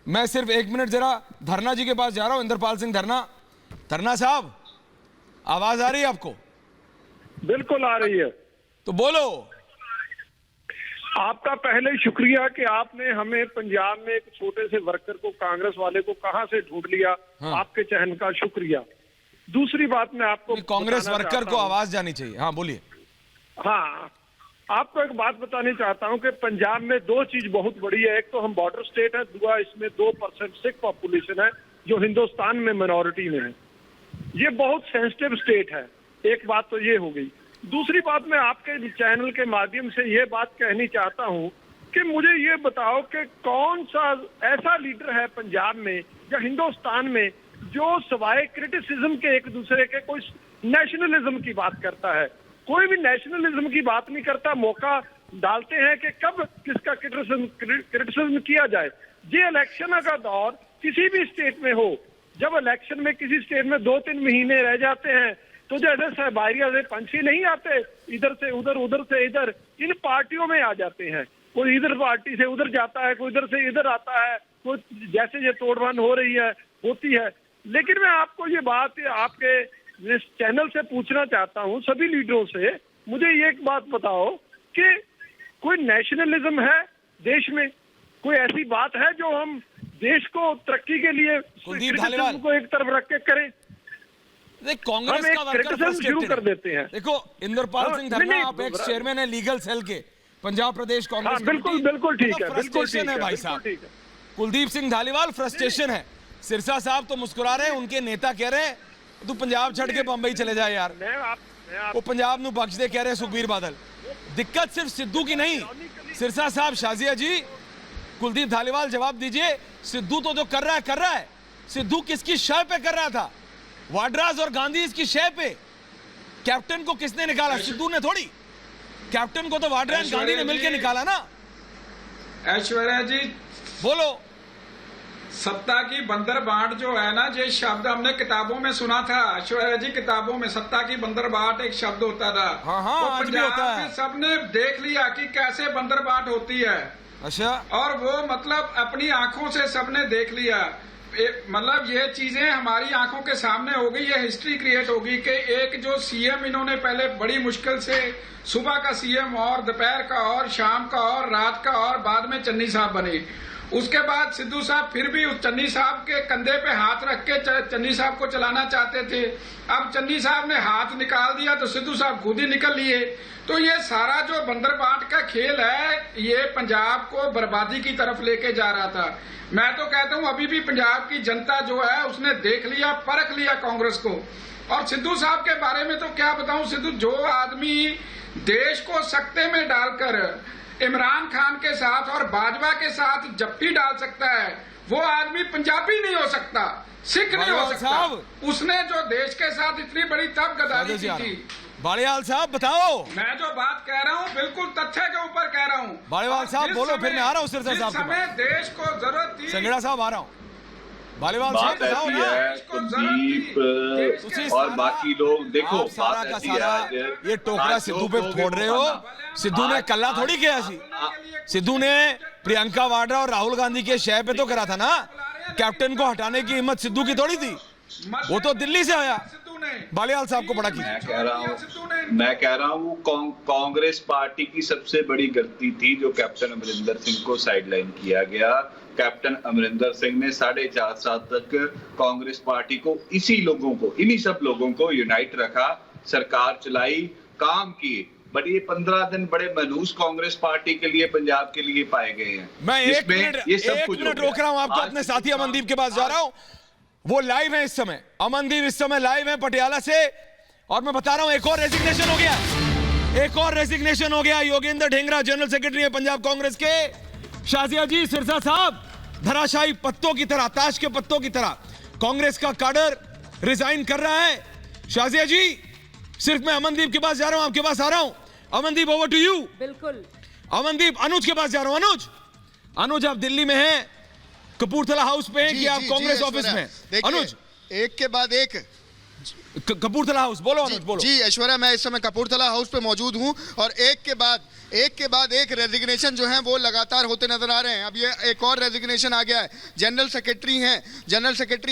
मैं सिर्फ 1 मिनट जरा धरना जी के पास जा रहा हूं। इंद्रपाल सिंह धरना साहब, आवाज आ रही है आपको? बिल्कुल आ रही है। तो बोलो। आपका पहले शुक्रिया कि आपने हमें पंजाब में एक छोटे से वर्कर को, कांग्रेस वाले को कहां से ढूंढ लिया। हाँ। आपके चहन का शुक्रिया। दूसरी बात मैं आपको कांग्रेस वर्कर को आवाज जानी चाहिए। हाँ बोलिए। हाँ, आपको एक बात बतानी चाहता हूं कि पंजाब में 2 चीज बहुत बड़ी है। एक तो हम बॉर्डर स्टेट है, दूसरा इसमें 2% सिख पॉपुलेशन है जो हिंदुस्तान में मिनॉरिटी में है। ये बहुत सेंसिटिव स्टेट है। एक बात तो ये हो गई। दूसरी बात, मैं आपके चैनल के माध्यम से ये बात कहनी चाहता हूं कि मुझे ये बताओ कि कौन सा ऐसा लीडर है पंजाब में या हिंदुस्तान में जो सवाए क्रिटिसिज्म के एक दूसरे के कोई नेशनलिज्म की बात करता है। कोई भी नेशनलिज्म की बात नहीं करता। मौका डालते हैं कि कब किसका क्रिटिसिज्म किया जाए। ये इलेक्शन का दौर किसी भी स्टेट में हो, जब इलेक्शन में किसी स्टेट में 2-3 महीने रह जाते हैं तो जैसे सहबारिया से पंछी नहीं आते, इधर से उधर, उधर से इधर, इन पार्टियों में आ जाते हैं। कोई इधर पार्टी से उधर जाता है, कोई इधर से इधर आता है, कोई जैसे ये तोड़फोड़ हो रही है होती है। लेकिन मैं आपको ये बात आपके इस चैनल से पूछना चाहता हूँ, सभी लीडरों से, मुझे ये एक बात बताओ कि कोई नेशनलिज्म है देश में? कोई ऐसी बात है जो हम देश को तरक्की के लिए को एक तरफ रख के करें? कांग्रेस का वर्कर शुरू कर देते हैं। देखो, इंद्रपाल सिंह धरना, आप एक्स चेयरमैन है लीगल सेल के, पंजाब प्रदेश कांग्रेस। बिल्कुल ठीक है। फ्रस्ट्रेशन है भाई साहब। कुलदीप सिंह धालीवाल, फ्रस्ट्रेशन है। सिरसा साहब तो मुस्कुरा रहे हैं, उनके नेता कह रहे हैं तू पंजाब छड़ के बंबई चले जाए यार। वो पंजाब नू बख्श दे, कह रहे हैं सुखबीर बादल। दिक्कत सिर्फ सिद्धू की नहीं। सिरसा साहब, शाजिया जी, कुलदीप धालीवाल, जवाब दीजिए। सिद्धू तो जो कर रहा है। सिद्धू किसकी शय पे कर रहा था? वाड्रास और गांधी इसकी शय पे। कैप्टन को किसने निकाला? सिद्धू ने थोड़ी। कैप्टन को तो वाड्रा और गांधी ने मिलकर निकाला ना। ऐश्वर्या जी बोलो। सत्ता की बंदर बाट जो है ना, ये शब्द हमने किताबों में सुना था। ऐश्वर्या जी, किताबों में सत्ता की बंदर बाट एक शब्द होता था। हाँ, तो आज भी होता है। सबने देख लिया कि कैसे बंदर बाट होती है। अच्छा। और वो मतलब अपनी आंखों से सबने देख लिया। मतलब ये चीजें हमारी आंखों के सामने हो गई। ये हिस्ट्री क्रिएट होगी कि एक जो सीएम इन्होंने पहले बड़ी मुश्किल से, सुबह का सीएम और दोपहर का और शाम का और रात का, और बाद में चन्नी साहब बने। उसके बाद सिद्धू साहब फिर भी उस चन्नी साहब के कंधे पे हाथ रख के चन्नी साहब को चलाना चाहते थे। अब चन्नी साहब ने हाथ निकाल दिया तो सिद्धू साहब खुद ही निकल लिए। तो ये सारा जो बंदरबाट का खेल है, ये पंजाब को बर्बादी की तरफ लेके जा रहा था। मैं तो कहता हूं अभी भी पंजाब की जनता जो है उसने देख लिया, परख लिया कांग्रेस को। और सिद्धू साहब के बारे में तो क्या बताऊं। सिद्धू, जो आदमी देश को सकते में डालकर इमरान खान के साथ और बाजवा के साथ जप्ती डाल सकता है, वो आदमी पंजाबी नहीं हो सकता, सिख नहीं हो सकता। उसने जो देश के साथ इतनी बड़ी तब गद्दारी की थी। बाड़ेवाल साहब बताओ। मैं जो बात कह रहा हूँ बिल्कुल तथ्य के ऊपर कह रहा हूँ। बाड़ेवाल साहब बोलो, फिर मैं आ रहा हूँ सिरसा साहब। समय देश को जरूरत थी। संगड़ा साहब आ रहा हूँ। बाड़ेवाल साहब बताओ ना। कुलदीप और बाकी लोग देखो, सारा का सारा ये टोकरा सिद्धू पे फोड़ रहे हो। सिद्धू ने कल्ला थोड़ी किया सी। सिद्धू ने प्रियंका वाड्रा और राहुल गांधी के शय पे तो करा था ना। कैप्टन को हटाने की हिम्मत सिद्धू की थोड़ी थी, वो तो दिल्ली से आया। बालियाल साहब को बड़ा किया। मैं कह रहा हूँ कांग्रेस पार्टी की सबसे बड़ी गलती थी जो कैप्टन अमरिंदर सिंह को साइडलाइन किया गया। कैप्टन अमरिंदर सिंह ने 4.5 साल तक कांग्रेस पार्टी को इन्हीं सब लोगों को यूनाइट रखा, सरकार चलाई, काम किए। बट ये 15 दिन बड़े मनहूस कांग्रेस पार्टी के लिए, पंजाब के लिए पाए गए हैं। मैं एक मिनट रोक रहा हूं आपको। अपने साथी अमनदीप के पास जा रहा हूं। वो लाइव है इस समय। अमनदीप इस समय लाइव है पटियाला से, और मैं बता रहा हूं एक और रेजिग्नेशन हो गया। एक और रेजिग्नेशन हो गया। योगेंद्र ढेंगरा जनरल सेक्रेटरी है पंजाब कांग्रेस के। शाजिया जी, सिरसा साहब, धराशायी पत्तों की तरह, ताश के पत्तों की तरह कांग्रेस का काडर रिजाइन कर रहा है। शाजिया जी, सिर्फ मैं अमनदीप के पास जा रहा हूं, आपके पास आ रहा हूं। Amandeep, over to you. बिल्कुल अमनदीप, अनुज के पास जा रहा हूं। अनुज, आप दिल्ली में हैं, कपूरथला हाउस पे हैं कि आप कांग्रेस ऑफिस में? अनुज, एक के बाद एक कपूरथला हाउस, बोलो अनुज, बोलो। जी ऐश्वर्या, मैं इस समय कपूरथला हाउस पे मौजूद हूं और एक के बाद एक रेजिग्नेशन जो है वो लगातार होते नजर आ रहे हैं। अब ये एक और रेजिग्नेशन आ गया है। जनरल सेक्रेटरी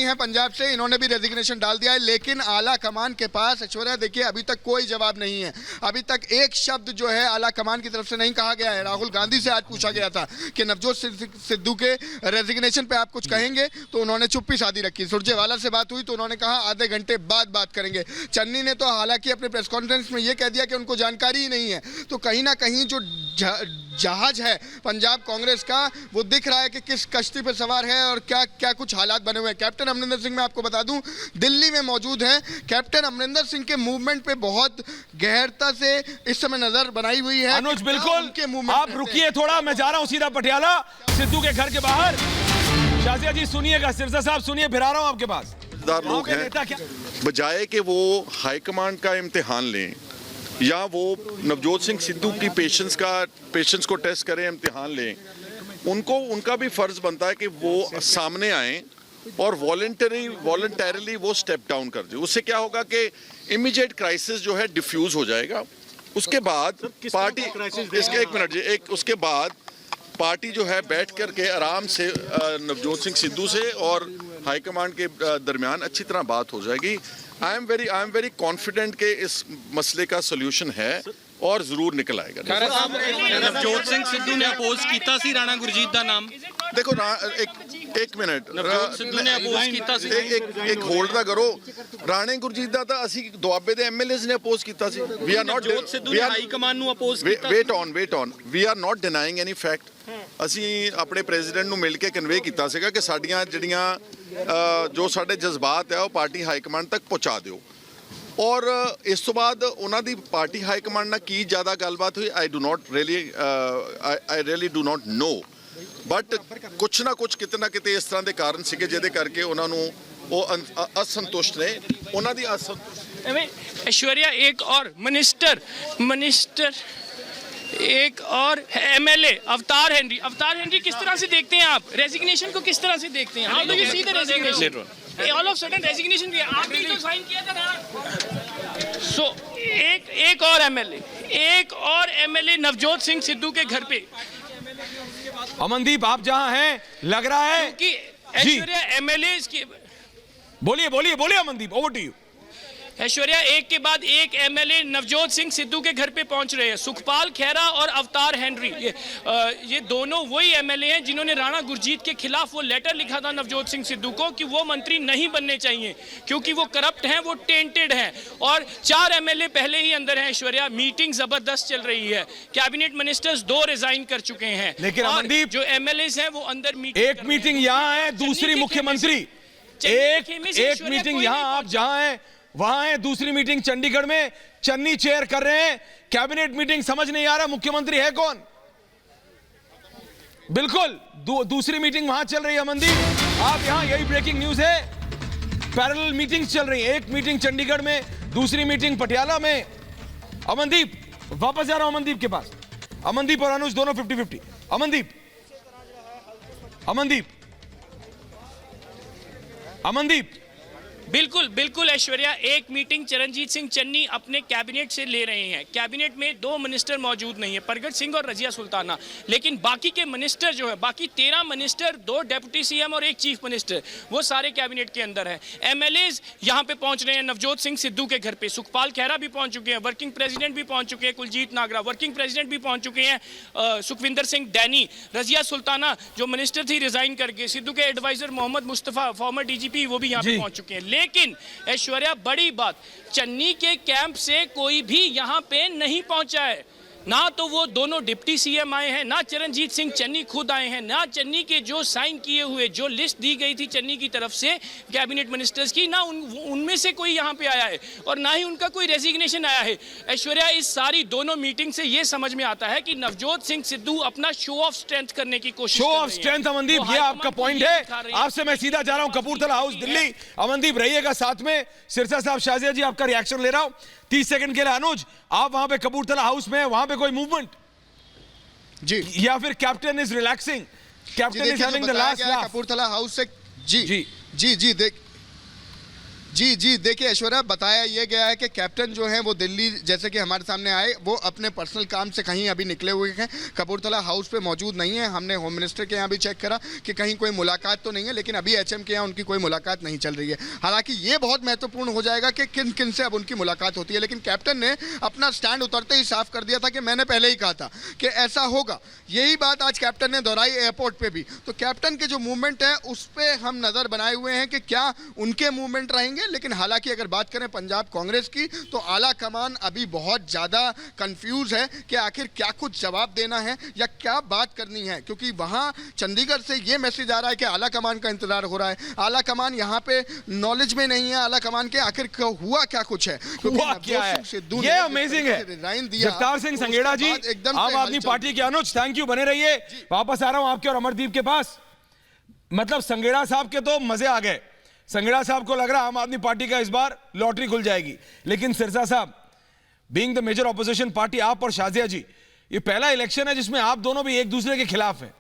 हैं पंजाब से, इन्होंने भी रेजिग्नेशन डाल दिया है। लेकिन आला कमान के पास ऐश्वर्या देखिए अभी तक कोई जवाब नहीं है। अभी तक एक शब्द जो है आला कमान की तरफ से नहीं कहा गया है। राहुल गांधी से आज पूछा गया था कि नवजोत सिद्धू के रेजिग्नेशन पे आप कुछ कहेंगे, तो उन्होंने चुप्पी साधी रखी। सुरजेवाला से बात हुई तो उन्होंने कहा आधे घंटे बाद बात करेंगे। चन्नी ने तो हालांकि अपने प्रेस कॉन्फ्रेंस में यह कह दिया कि उनको जानकारी ही नहीं है। तो कहीं ना कहीं जो जहाज है पंजाब कांग्रेस का, वो दिख रहा है कि किस कश्ती पर सवार है और क्या क्या कुछ हालात बने हुए हैं। कैप्टन अमरिंदर सिंह, मैं आपको बता दूं, दिल्ली में मौजूद हैं। कैप्टन अमरिंदर सिंह के मूवमेंट पे बहुत गहरता से इस समय नजर बनाई हुई है। अनुज, बिल्कुल, आप रुकिए थोड़ा, मैं जा रहा हूं सीधा पटियाला, सिद्धू के घर के बाहर। शाजिया जी सुनिएगा, सिरसा साहब सुनिए, फिर आ रहा हूं आपके पास। लोग हैं, बजाय कि वो हाईकमांड का इम्तिहान लें या वो नवजोत सिंह सिद्धू की पेशेंस को टेस्ट करें, इम्तिहान लें, उनका भी फर्ज बनता है कि वो सामने आए और वॉलंटरीली वो स्टेप डाउन कर दे। उससे क्या होगा कि इमीडिएट क्राइसिस जो है डिफ्यूज हो जाएगा। उसके बाद पार्टी, उसके बाद पार्टी जो है बैठ करके आराम से नवजोत सिंह सिद्धू से और हाईकमांड के दरमियान अच्छी तरह बात हो जाएगी। आई एम वेरी कॉन्फिडेंट कि इस मसले का सोल्यूशन है और जरूर निकल आएगा। नवजोत सिंह सिद्धू ने अपोज किया सी राणा गुरजीत का नाम। देखो एक मिनट, नवजोत सिद्धू ने अपोज किया सी, एक होल्ड दा करो। राणे गुरजीत दा तां असी दुआबे दे एमएलएस ने अपोज किया सी। We are not, Navjot Sidhu ने हाई कमान नु अपोज किया। Wait on, we are not denying any fact. ਅਸੀਂ ਆਪਣੇ ਪ੍ਰੈਜ਼ੀਡੈਂਟ ਨੂੰ ਮਿਲ ਕੇ ਕਨਵੇ ਕੀਤਾ ਸੀਗਾ ਕਿ ਸਾਡੀਆਂ ਜਿਹੜੀਆਂ ਜੋ ਸਾਡੇ ਜਜ਼ਬਾਤ ਹੈ ਉਹ ਪਾਰਟੀ ਹਾਈ ਕਮਾਂਡ ਤੱਕ ਪਹੁੰਚਾ ਦਿਓ। ਔਰ ਇਸ ਤੋਂ ਬਾਅਦ ਉਹਨਾਂ ਦੀ ਪਾਰਟੀ ਹਾਈ ਕਮਾਂਡ ਨਾਲ ਕੀ ਜ਼ਿਆਦਾ ਗੱਲਬਾਤ ਹੋਈ, I really do not know, but ਕੁਛ ਨਾ ਕੁਛ ਕਿਤੇ ਨਾ ਕਿਤੇ ਇਸ ਤਰ੍ਹਾਂ ਦੇ ਕਾਰਨ ਸੀਗੇ ਜਿਹਦੇ ਕਰਕੇ ਉਹਨਾਂ ਨੂੰ ਉਹ असंतुष्ट ने, ਉਹਨਾਂ ਦੀ ऐश्वर्या, एक और मिनिस्टर एक और एमएलए अवतार हेनरी किस तरह से देखते हैं आप रेजिग्नेशन को? किस तरह से देखते हैं? How do you see the resignation? All of sudden resignation किया, आपने तो साइन किया था ना। सो एक और एमएलए नवजोत सिंह सिद्धू के घर पे। अमनदीप, आप जहां हैं लग रहा है कि ऐश्वर्या एमएलए की, बोलिए Amandeep, over to you. Aishwarya, एक के बाद एक एमएलए नवजोत सिंह सिद्धू के घर पे पहुंच रहे हैं। सुखपाल खेरा और अवतार हेनरी, ये दोनों वही एमएलए हैं जिन्होंने राणा गुरजीत के खिलाफ वो लेटर लिखा था नवजोत सिंह सिद्धू को कि वो मंत्री नहीं बनने चाहिए क्योंकि वो करप्ट हैं, वो टेंटेड हैं। और 4 एमएलए पहले ही अंदर हैं। ऐश्वर्या, मीटिंग जबरदस्त चल रही है। कैबिनेट मिनिस्टर्स 2 रिजाइन कर चुके हैं। लेकिन अमनदीप, जो एमएलए हैं वो अंदर एक मीटिंग यहाँ है, दूसरी मुख्यमंत्री, एक मीटिंग यहाँ आप जहां हैं वहां है, दूसरी मीटिंग चंडीगढ़ में चन्नी चेयर कर रहे हैं। कैबिनेट मीटिंग समझ नहीं आ रहा मुख्यमंत्री है कौन। बिल्कुल दूसरी मीटिंग वहां चल रही है। अमनदीप, आप यहां, यही ब्रेकिंग न्यूज है, पैरेलल मीटिंग्स चल रही है। एक मीटिंग चंडीगढ़ में, दूसरी मीटिंग पटियाला में। अमनदीप, वापस जा रहा हूं अमनदीप के पास। अमनदीप और अनुज दोनों 50-50। अमनदीप, बिल्कुल ऐश्वर्या, एक मीटिंग चरणजीत सिंह चन्नी अपने कैबिनेट से ले रहे हैं। कैबिनेट में 2 मिनिस्टर मौजूद नहीं है, प्रगट सिंह और रजिया सुल्ताना। लेकिन बाकी के मिनिस्टर जो है, बाकी 13 मिनिस्टर, 2 डेप्यूटी सीएम और 1 चीफ मिनिस्टर, वो सारे कैबिनेट के अंदर है। एमएलएज यहाँ पे पहुंच रहे हैं नवजोत सिंह सिद्धू के घर पे। सुखपाल खेरा भी पहुंच चुके हैं, वर्किंग प्रेसिडेंट भी पहुंच चुके हैं, कुलजीत नागरा वर्किंग प्रेसिडेंट भी पहुंच चुके हैं, सुखविंदर सिंह डैनी, रजिया सुल्ताना जो मिनिस्टर थी रिजाइन करके, सिद्धू के advisor Mohammad Mustafa former DGP, वो भी यहाँ पे पहुंच चुके हैं। लेकिन ऐश्वर्या, बड़ी बात, चन्नी के कैंप से कोई भी यहां पे नहीं पहुंचा है। ना तो वो दोनों डिप्टी सीएम आए हैं, ना चरणजीत सिंह चन्नी खुद आए हैं, ना चन्नी के जो साइन किए हुए जो लिस्ट दी गई थी चन्नी की तरफ से कैबिनेट मिनिस्टर्स की, ना उनमें से कोई यहाँ पे आया है और ना ही उनका कोई रेजिग्नेशन आया है। ऐश्वर्या, इस सारी दोनों मीटिंग से ये समझ में आता है कि नवजोत सिंह सिद्धू अपना शो ऑफ स्ट्रेंथ करने की कोशिश शो ऑफ स्ट्रेंथ। अमनदीप, ये आपका पॉइंट है। आपसे मैं सीधा जा रहा हूं कपूरथला हाउस दिल्ली। अमनदीप रहिएगा साथ में। सिरसा साहब, शाजिया जी आपका रिएक्शन ले रहा हूं 30 सेकंड के लिए। अनुज, आप वहां पे कपूरथला हाउस में, वहां पे कोई मूवमेंट जी, या फिर captain is relaxing, captain is having the last laugh? Kapurthala house से जी देखिए ऐश्वर्या, बताया ये गया है कि कैप्टन जो है वो दिल्ली, जैसे कि हमारे सामने आए, वो अपने पर्सनल काम से कहीं अभी निकले हुए हैं, कपूरथला हाउस पे मौजूद नहीं है। हमने होम मिनिस्टर के यहाँ भी चेक करा कि कहीं कोई मुलाकात तो नहीं है, लेकिन अभी एचएम के यहाँ उनकी कोई मुलाकात नहीं चल रही है। हालांकि ये बहुत महत्वपूर्ण हो जाएगा कि किन किन से अब उनकी मुलाकात होती है, लेकिन कैप्टन ने अपना स्टैंड उतरते ही साफ कर दिया था कि मैंने पहले ही कहा था कि ऐसा होगा। यही बात आज कैप्टन ने दोहराई एयरपोर्ट पर भी। तो कैप्टन के जो मूवमेंट है उस पर हम नज़र बनाए हुए हैं कि क्या उनके मूवमेंट रहेंगे। लेकिन हालांकि अगर बात करें पंजाब कांग्रेस की, तो आला कमान अभी बहुत ज्यादा कंफ्यूज है कि आखिर क्या कुछ जवाब देना है या क्या बात करनी है, क्योंकि वहां चंडीगढ़ से ये मैसेज आ रहा है कि आला कमान का इंतजार हो रहा है। आला कमान यहां पे नॉलेज में नहीं है, आला कमान के आखिर हुआ क्या कुछ है, हुआ क्या है, ये अमेजिंग है। जगतार सिंह संघेड़ा जी, आम आदमी पार्टी के। अनुज, थैंक यू, बने रहिए। वापस आ रहा हूं आपके और अमरदीप के पास। मतलब संघेड़ा साहब के तो मजे आ गए। संघेड़ा साहब को लग रहा आम आदमी पार्टी का इस बार लॉटरी खुल जाएगी, लेकिन Sirsa sahab, being the major opposition party, आप और शाजिया जी, ये पहला इलेक्शन है जिसमें आप दोनों भी एक दूसरे के खिलाफ हैं।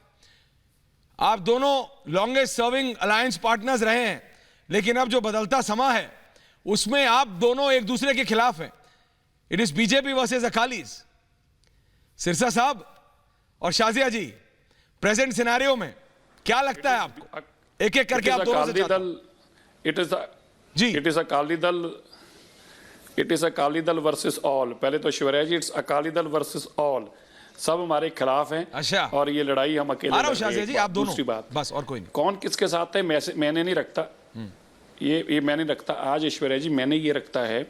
आप दोनों लॉन्गेस्ट सर्विंग अलायंस पार्टनर्स रहे हैं, लेकिन अब जो बदलता समा है उसमें आप दोनों एक दूसरे के खिलाफ हैं। It is BJP versus Akalis. Sirsa साहब और शाजिया जी, प्रेजेंट सिनेरियो में क्या लगता है आपको? एक एक करके आप दोनों से। It is Akali Dal versus all. पहले तो ऐश्वर्या जी, it's Akali Dal versus all, सब हमारे खिलाफ हैं। अच्छा, और ये लड़ाई हम अकेले लड़ रहे हैं। जी, आप दोनों। दूसरी बात, बस, और कोई नहीं। कौन किसके साथ है मैंने नहीं रखता, ये मैंने रखता आज ऐश्वर्या जी, मैंने ये रखता है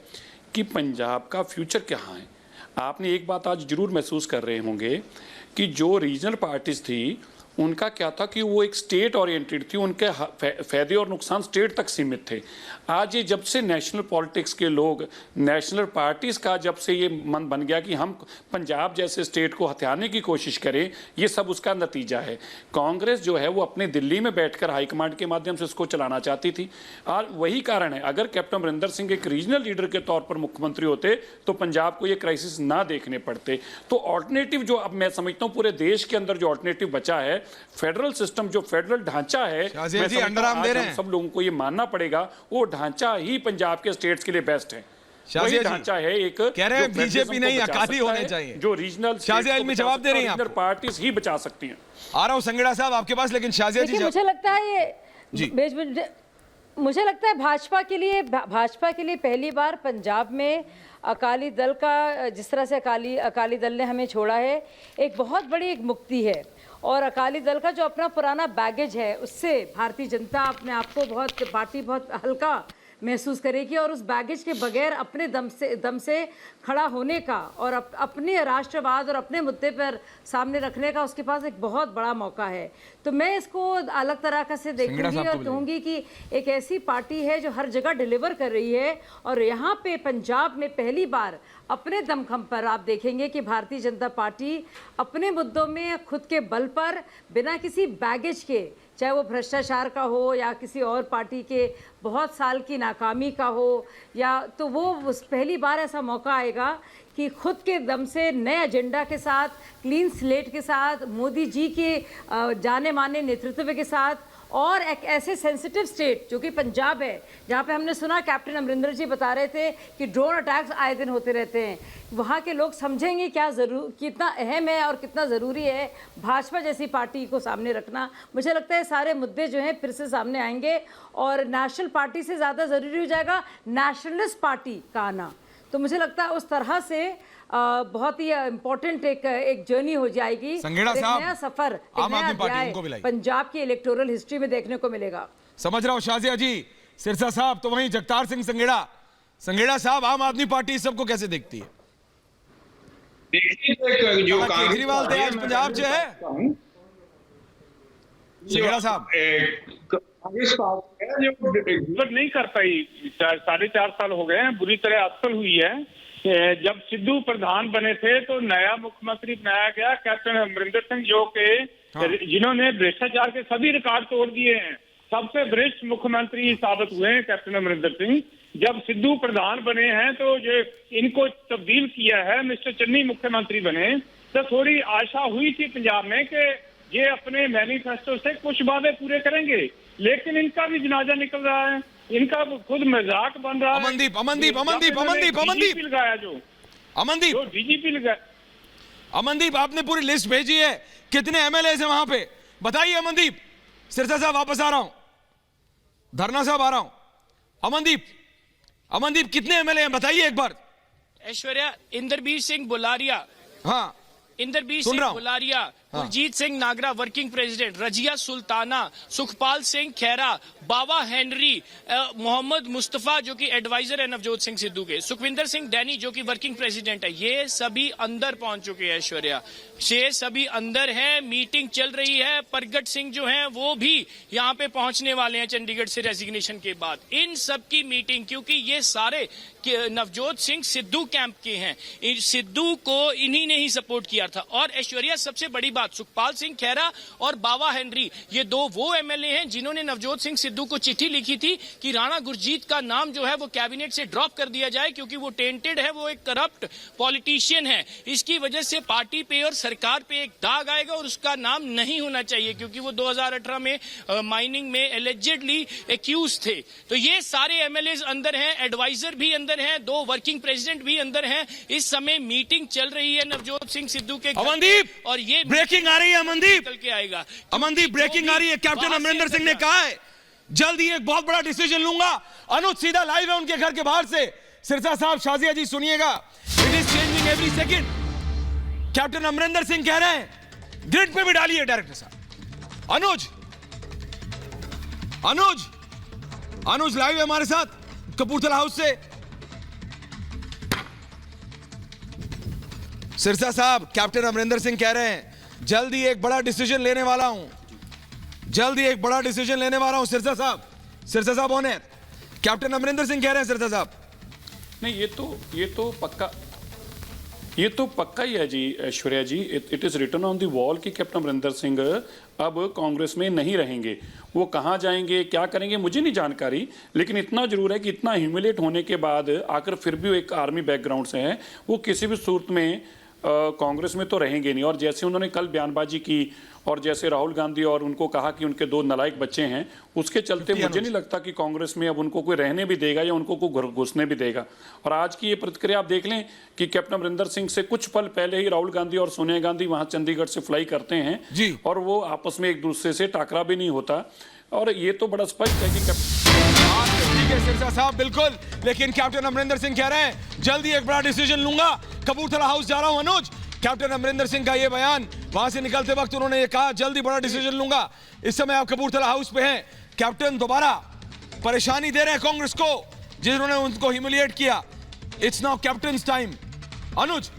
कि पंजाब का फ्यूचर क्या है। आपने एक बात आज जरूर महसूस कर रहे होंगे कि जो रीजनल पार्टीज थी उनका क्या था कि वो एक स्टेट ओरिएंटेड थी, उनके फायदे और नुकसान स्टेट तक सीमित थे। आज ये जब से नेशनल पॉलिटिक्स के लोग, नेशनल पार्टीज का जब से ये मन बन गया कि हम पंजाब जैसे स्टेट को हथियाने की कोशिश करें, ये सब उसका नतीजा है। कांग्रेस जो है वो अपने दिल्ली में बैठकर हाईकमांड के माध्यम से उसको चलाना चाहती थी, और वही कारण है। अगर कैप्टन अमरिंदर सिंह एक रीजनल लीडर के तौर पर मुख्यमंत्री होते तो पंजाब को ये क्राइसिस ना देखने पड़ते। तो ऑल्टरनेटिव जो अब मैं समझता हूँ पूरे देश के अंदर जो ऑल्टरनेटिव बचा है, फेडरल सिस्टम, जो फेडरल ढांचा है, सब लोगों को ये मानना पड़ेगा वो ढांचा ही पंजाब के स्टेट्स के लिए बेस्ट है। वही ढांचा है एक, कह रहे हैं बीजेपी नहीं अकाली होने चाहिए, जो रीजनल जवाब दे रही हैं, पार्टीज ही बचा सकती हैं। आ रहा हूं संघेड़ा साहब आपके पास, लेकिन शाजिया जी, मुझे लगता है ये मुझे लगता है भाजपा के लिए पहली बार पंजाब में अकाली दल का, जिस तरह से अकाली दल ने हमें छोड़ा है, एक बहुत बड़ी एक मुक्ति है। और अकाली दल का जो अपना पुराना बैगेज है, उससे भारतीय जनता अपने आप को पार्टी बहुत हल्का महसूस करेगी, और उस बैगेज के बगैर अपने दम से खड़ा होने का और अपने राष्ट्रवाद और अपने मुद्दे पर सामने रखने का उसके पास एक बहुत बड़ा मौका है। तो मैं इसको अलग तरह से देखूंगी और कहूँगी कि एक ऐसी पार्टी है जो हर जगह डिलीवर कर रही है, और यहाँ पे पंजाब में पहली बार अपने दमखम पर आप देखेंगे कि भारतीय जनता पार्टी अपने मुद्दों में खुद के बल पर, बिना किसी बैगेज के, चाहे वो भ्रष्टाचार का हो या किसी और पार्टी के बहुत साल की नाकामी का हो, या तो वो पहली बार ऐसा मौका आएगा कि खुद के दम से नए एजेंडा के साथ, क्लीन स्लेट के साथ, मोदी जी के जाने माने नेतृत्व के साथ, और एक ऐसे सेंसिटिव स्टेट जो कि पंजाब है, जहाँ पे हमने सुना कैप्टन अमरिंदर जी बता रहे थे कि ड्रोन अटैक्स आए दिन होते रहते हैं, वहाँ के लोग समझेंगे कितना अहम है और कितना ज़रूरी है भाजपा जैसी पार्टी को सामने रखना। मुझे लगता है सारे मुद्दे जो हैं फिर से सामने आएंगे, और नेशनल पार्टी से ज़्यादा ज़रूरी हो जाएगा नेशनलिस्ट पार्टी का आना। तो मुझे लगता है उस तरह से बहुत ही इम्पोर्टेंट एक जर्नी हो जाएगी, एक नया सफर, एक नया अध्याय पंजाब की इलेक्टोरल हिस्ट्री में देखने को मिलेगा। समझ रहा हूँ शाजिया जी। सिरसा साहब, तो वहीं जगतार सिंह संघेड़ा साहब, आम आदमी पार्टी सबको कैसे देखती है? देखिए जो केजरीवाल थे आज पंजाब च है सिंघड़ा साहब कांग्रेस जो नहीं कर पाई, 4.5 साल हो गए हैं, बुरी तरह असफल हुई है। जब सिद्धू प्रधान बने थे तो नया मुख्यमंत्री बनाया गया कैप्टन अमरिंदर सिंह, जो के जिन्होंने भ्रष्टाचार के सभी रिकॉर्ड तोड़ दिए हैं, सबसे भ्रष्ट मुख्यमंत्री साबित हुए हैं कैप्टन अमरिंदर सिंह। जब सिद्धू प्रधान बने हैं तो जो इनको तब्दील किया है, मिस्टर चन्नी मुख्यमंत्री बने, तो थोड़ी आशा हुई थी पंजाब में कि ये अपने मैनिफेस्टो से कुछ वादे पूरे करेंगे, लेकिन इनका भी जनाजा निकल रहा है, इनका खुद मजाक बन रहा है। अमनदीप लगाया जो डीजीपी लगाया। अमनदीप, आपने पूरी लिस्ट भेजी है, कितने एमएलए हैं वहां पे बताइए। अमनदीप, सिरसा साहब वापस आ रहा हूं, धरना साहब आ रहा हूं। अमनदीप कितने एमएलए हैं बताइए एक बार। ऐश्वर्या, इंद्रबीर सिंह बुलारिया, हाँ इंद्रबीर सिंह बुलारिया, कुलजीत सिंह नागरा वर्किंग प्रेसिडेंट, रजिया सुल्ताना, सुखपाल सिंह खैरा, बाबा हेनरी, मोहम्मद मुस्तफा जो कि एडवाइजर है नवजोत सिंह सिद्धू के, सुखविंदर सिंह डैनी जो कि वर्किंग प्रेसिडेंट है, ये सभी अंदर पहुंच चुके हैं। ऐश्वर्या, ये सभी अंदर है, मीटिंग चल रही है। प्रगट सिंह जो हैं वो भी यहाँ पे पहुंचने वाले हैं चंडीगढ़ से रेजिग्नेशन के बाद। इन सब की मीटिंग, क्योंकि ये सारे नवजोत सिंह सिद्धू कैंप के हैं, सिद्धू को इन्हीं ने ही सपोर्ट किया था। और ऐश्वर्या, सबसे बड़ी बात, सुखपाल सिंह खैरा और बाबा हेनरी, ये दो वो एमएलए हैं जिन्होंने नवजोत सिंह सिद्धू को चिट्ठी लिखी थी कि राणा गुरजीत का नाम जो है वो कैबिनेट से ड्रॉप कर दिया जाए, क्योंकि वो टेंटेड है, वो एक करप्ट पॉलिटिशियन है। इसकी वजह से पार्टी पे और सरकार पे एक दाग आएगा और उसका नाम नहीं होना चाहिए, क्योंकि वो 2018 में माइनिंग में एलिजेडली एक्यूज थे। तो ये सारे एमएलए अंदर हैं, एडवाइजर भी अंदर हैं, 2 वर्किंग प्रेसिडेंट भी अंदर हैं। इस समय मीटिंग चल रही है नवजोत सिंह सिद्धू के अमनदीप, और ये ब्रेकिंग आ रही है। अमनदीप निकल के आएगा। अमनदीप, ब्रेकिंग आ रही है। कैप्टन अमरिंदर सिंह ने कहा है जल्द ही एक बहुत बड़ा डिसीजन लूंगा। अनुज सीधा लाइव है उनके घर के बाहर से। सिरसा साहब, शाजिया जी सुनिएगा, it is changing every second. Captain Amarinder Singh कह रहे हैं, ग्रिड पे भी डालिए डायरेक्टर साहब। अनुज लाइव है हमारे साथ कपूरथला हाउस से। सिरसा साहब, कैप्टन अमरिंदर सिंह कह रहे हैं जल्द ही एक बड़ा डिसीजन लेने वाला हूं, सिरसा साहब on air. Captain Amarinder Singh कह रहे हैं सिरसा साहब। नहीं, ये तो पक्का ही है जी Aishwarya ji. It is written on the wall कि कैप्टन अमरिंदर सिंह अब कांग्रेस में नहीं रहेंगे। वो कहां जाएंगे, क्या करेंगे, मुझे नहीं जानकारी, लेकिन इतना जरूर है कि इतना ह्यूमिलेट होने के बाद आकर फिर भी एक आर्मी बैकग्राउंड से है, वो किसी भी सूरत में कांग्रेस में तो रहेंगे नहीं। और जैसे उन्होंने कल बयानबाजी की और जैसे राहुल गांधी और उनको कहा कि उनके 2 नालायक बच्चे हैं, उसके चलते मुझे नहीं लगता कि कांग्रेस में अब उनको कोई रहने भी देगा या उनको कोई घुसने भी देगा। और आज की ये प्रतिक्रिया आप देख लें कि कैप्टन अमरिंदर सिंह से कुछ पल पहले ही राहुल गांधी और सोनिया गांधी वहां चंडीगढ़ से फ्लाई करते हैं जी, और वो आपस में एक दूसरे से टाकरा भी नहीं होता। और ये तो बड़ा स्पष्ट है कि ठीक है सिरसा साहब, बिल्कुल। लेकिन कैप्टन अमरिंदर सिंह कह रहे हैं जल्दी एक बड़ा डिसीजन लूंगा। कपूरथला हाउस जा रहा हूं अनुज। कैप्टन अमरिंदर सिंह का ये बयान, वहां से निकलते वक्त उन्होंने ये कहा जल्दी बड़ा डिसीजन लूंगा। इस समय आप कपूरथला हाउस पे हैं। कैप्टन दोबारा परेशानी दे रहे हैं कांग्रेस को, जिन्होंने उनको ह्यूमिलिएट किया। It's now captain's time. Anuj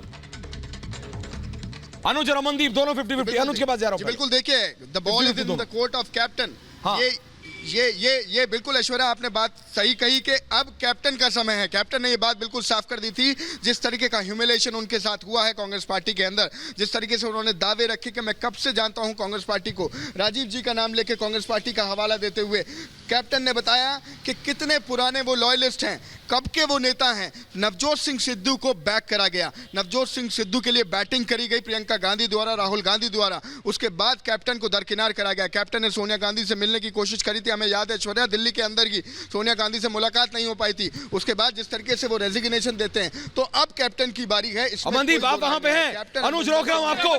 और अमनदीप दोनों 50-50। अनुज के पास जा रहा हूं। बिल्कुल, देखिए, the ball is in the court of captain. ये बिल्कुल ऐश्वर्या आपने बात सही कही कि अब कैप्टन का समय है। कैप्टन ने ये बात बिल्कुल साफ कर दी थी। जिस तरीके का ह्यूमिलेशन उनके साथ हुआ है कांग्रेस पार्टी के अंदर, जिस तरीके से उन्होंने दावे रखे कि मैं कब से जानता हूं कांग्रेस पार्टी को, राजीव जी का नाम लेके कांग्रेस पार्टी का हवाला देते हुए कैप्टन ने बताया कि कितने पुराने वो लॉयलिस्ट हैं, कब के वो नेता हैं। नवजोत सिंह सिद्धू को बैक करा गया, नवजोत सिंह सिद्धू के लिए बैटिंग करी गई प्रियंका गांधी द्वारा, राहुल गांधी द्वारा। उसके बाद कैप्टन को दरकिनार करा गया। कैप्टन ने सोनिया गांधी से मिलने की कोशिश करी थी, हमें याद है ऐश्वर्या, दिल्ली के अंदर की सोनिया गांधी से मुलाकात नहीं हो पाई थी। उसके बाद जिस तरीके से वो रेजिग्नेशन देते हैं, तो अब कैप्टन की बारी है। अमनदीप, आप वहां पे हैं। अनुज, रोक रहा हूं आपको।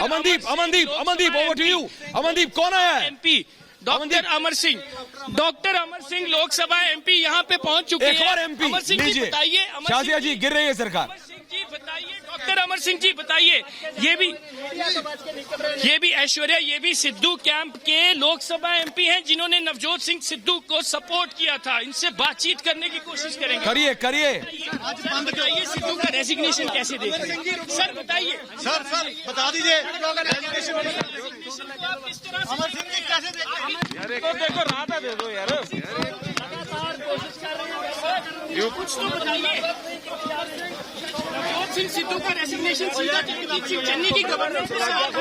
Amandeep, over to you. Amandeep, कौन आया है? MP doctor Amar Singh Lok Sabha MP यहाँ पे पहुंच चुके हैं। एक और एमपी अमर सिंह जी बताइए। शाजिया जी, गिर रही है सरकार। अमर सिंह जी बताइए डॉक्टर अमर सिंह जी बताइए, ये भी ऐश्वर्या, ये भी सिद्धू कैंप के लोकसभा एमपी हैं जिन्होंने नवजोत सिंह सिद्धू को सपोर्ट किया था। इनसे बातचीत करने की कोशिश करेंगे। करिए बताइए सिद्धू का रेजिग्नेशन कैसे देख रहे हैं? सर बताइए, सर बता दीजिए अमर सिंह जी कैसे देख रहे हैं? देखो राधा दे दो यार, लगातार कोशिश कर रहे हैं, कुछ तो बताइए। नवजोत सिंह सिद्धू का रेजिग्नेशन सीधा चरणजीत सिंह चन्नी की गवर्नेंस के साथ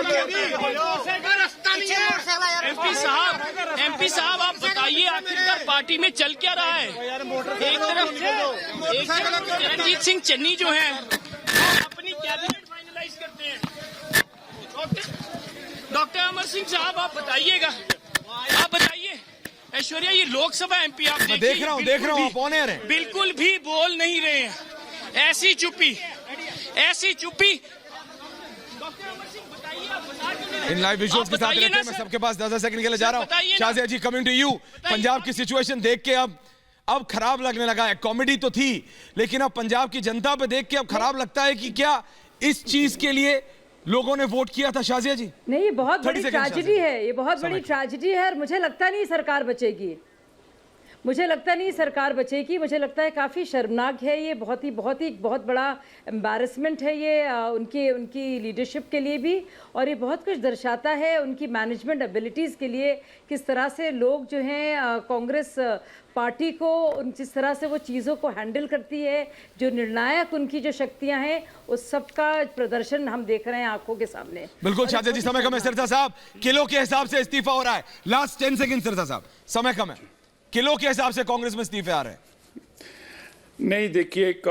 एमपी साहब आप बताइए आखिरकार पार्टी में चल क्या रहा है? एक तरफ चरणजीत सिंह चन्नी जो है अपनी कैबिनेट फाइनलाइज करते हैं। डॉक्टर अमर सिंह साहब आप बताइएगा, आप बताइए ऐश्वर्या, ये लोकसभा एमपी आप देख रहा हूँ आप ऑन एयर हैं, बिल्कुल भी बोल नहीं रहे हैं, ऐसी चुप्पी। इन लाइव विजुअल्स के साथ रहते हैं, मैं सबके पास 10 सेकंड के लिए जा रहा हूँ। शाजिया जी कमिंग टू यू, पंजाब की सिचुएशन देख के अब खराब लगने लगा है। कॉमेडी तो थी लेकिन अब पंजाब की जनता पे देख के अब खराब लगता है कि क्या इस चीज के लिए लोगों ने वोट किया था? शाजिया जी नहीं, बहुत बड़ी ट्रेजेडी है, ये बहुत बड़ी ट्रेजेडी है और मुझे लगता नहीं सरकार बचेगी। मुझे लगता है काफ़ी शर्मनाक है ये, बहुत बड़ा एम्बैरेसमेंट है ये उनकी लीडरशिप के लिए भी, और ये बहुत कुछ दर्शाता है उनकी मैनेजमेंट एबिलिटीज़ के लिए, किस तरह से लोग जो हैं कांग्रेस पार्टी को जिस तरह से वो चीज़ों को हैंडल करती है, जो निर्णायक उनकी जो शक्तियां हैं, उस सब का प्रदर्शन हम देख रहे हैं आंखों के सामने। बिल्कुल शाजिया जी, समय कम है। सिरसा साहब, किलो के हिसाब से इस्तीफा हो रहा है, लास्ट 10 सेकंड सिरसा साहब, समय कम है, किलो के हिसाब से कांग्रेस में इस्तीफे आ रहे हैं। नहीं देखिए,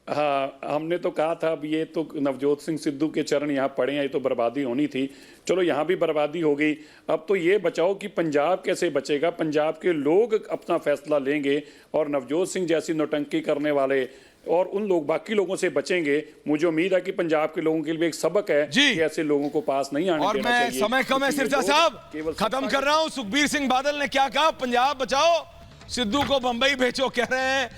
हाँ हमने तो कहा था अब ये तो नवजोत सिंह सिद्धू के चरण यहाँ पड़े हैं, ये तो बर्बादी होनी थी, चलो यहाँ भी बर्बादी हो गई। अब तो ये बचाओ कि पंजाब कैसे बचेगा, पंजाब के लोग अपना फैसला लेंगे और नवजोत सिंह जैसी नौटंकी करने वाले और उन लोग बाकी लोगों से बचेंगे। मुझे उम्मीद है कि पंजाब के लोगों के लिए एक सबक है कि ऐसे लोगों को पास नहीं आने और देना मैं चाहिए। समय कम है सिरसा साहब, खत्म कर रहा हूं। सुखबीर सिंह बादल ने क्या कहा? पंजाब बचाओ, सिद्धू को बंबई भेजो कह रहे हैं।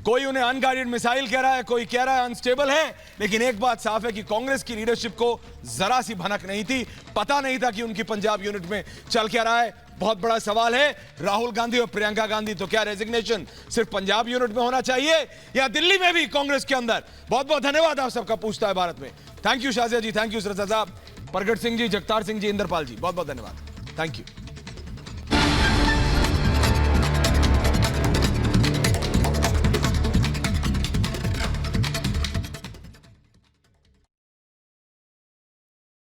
कोई उन्हें अनगाइडेड मिसाइल कह रहा है, कोई कह रहा है अनस्टेबल है, लेकिन एक बात साफ है कि कांग्रेस की लीडरशिप को जरा सी भनक नहीं थी, पता नहीं था कि उनकी पंजाब यूनिट में चल क्या रहा है। बहुत बड़ा सवाल है, राहुल गांधी और प्रियंका गांधी, तो क्या रेजिग्नेशन सिर्फ पंजाब यूनिट में होना चाहिए या दिल्ली में भी कांग्रेस के अंदर? बहुत बहुत धन्यवाद आप सबका पूछता है भारत में। Thank you Shazia ji, thank you Sirsa sahab, Pargat Singh ji, Jagtar Singh ji, Inderpal जी, बहुत बहुत धन्यवाद, थैंक यू।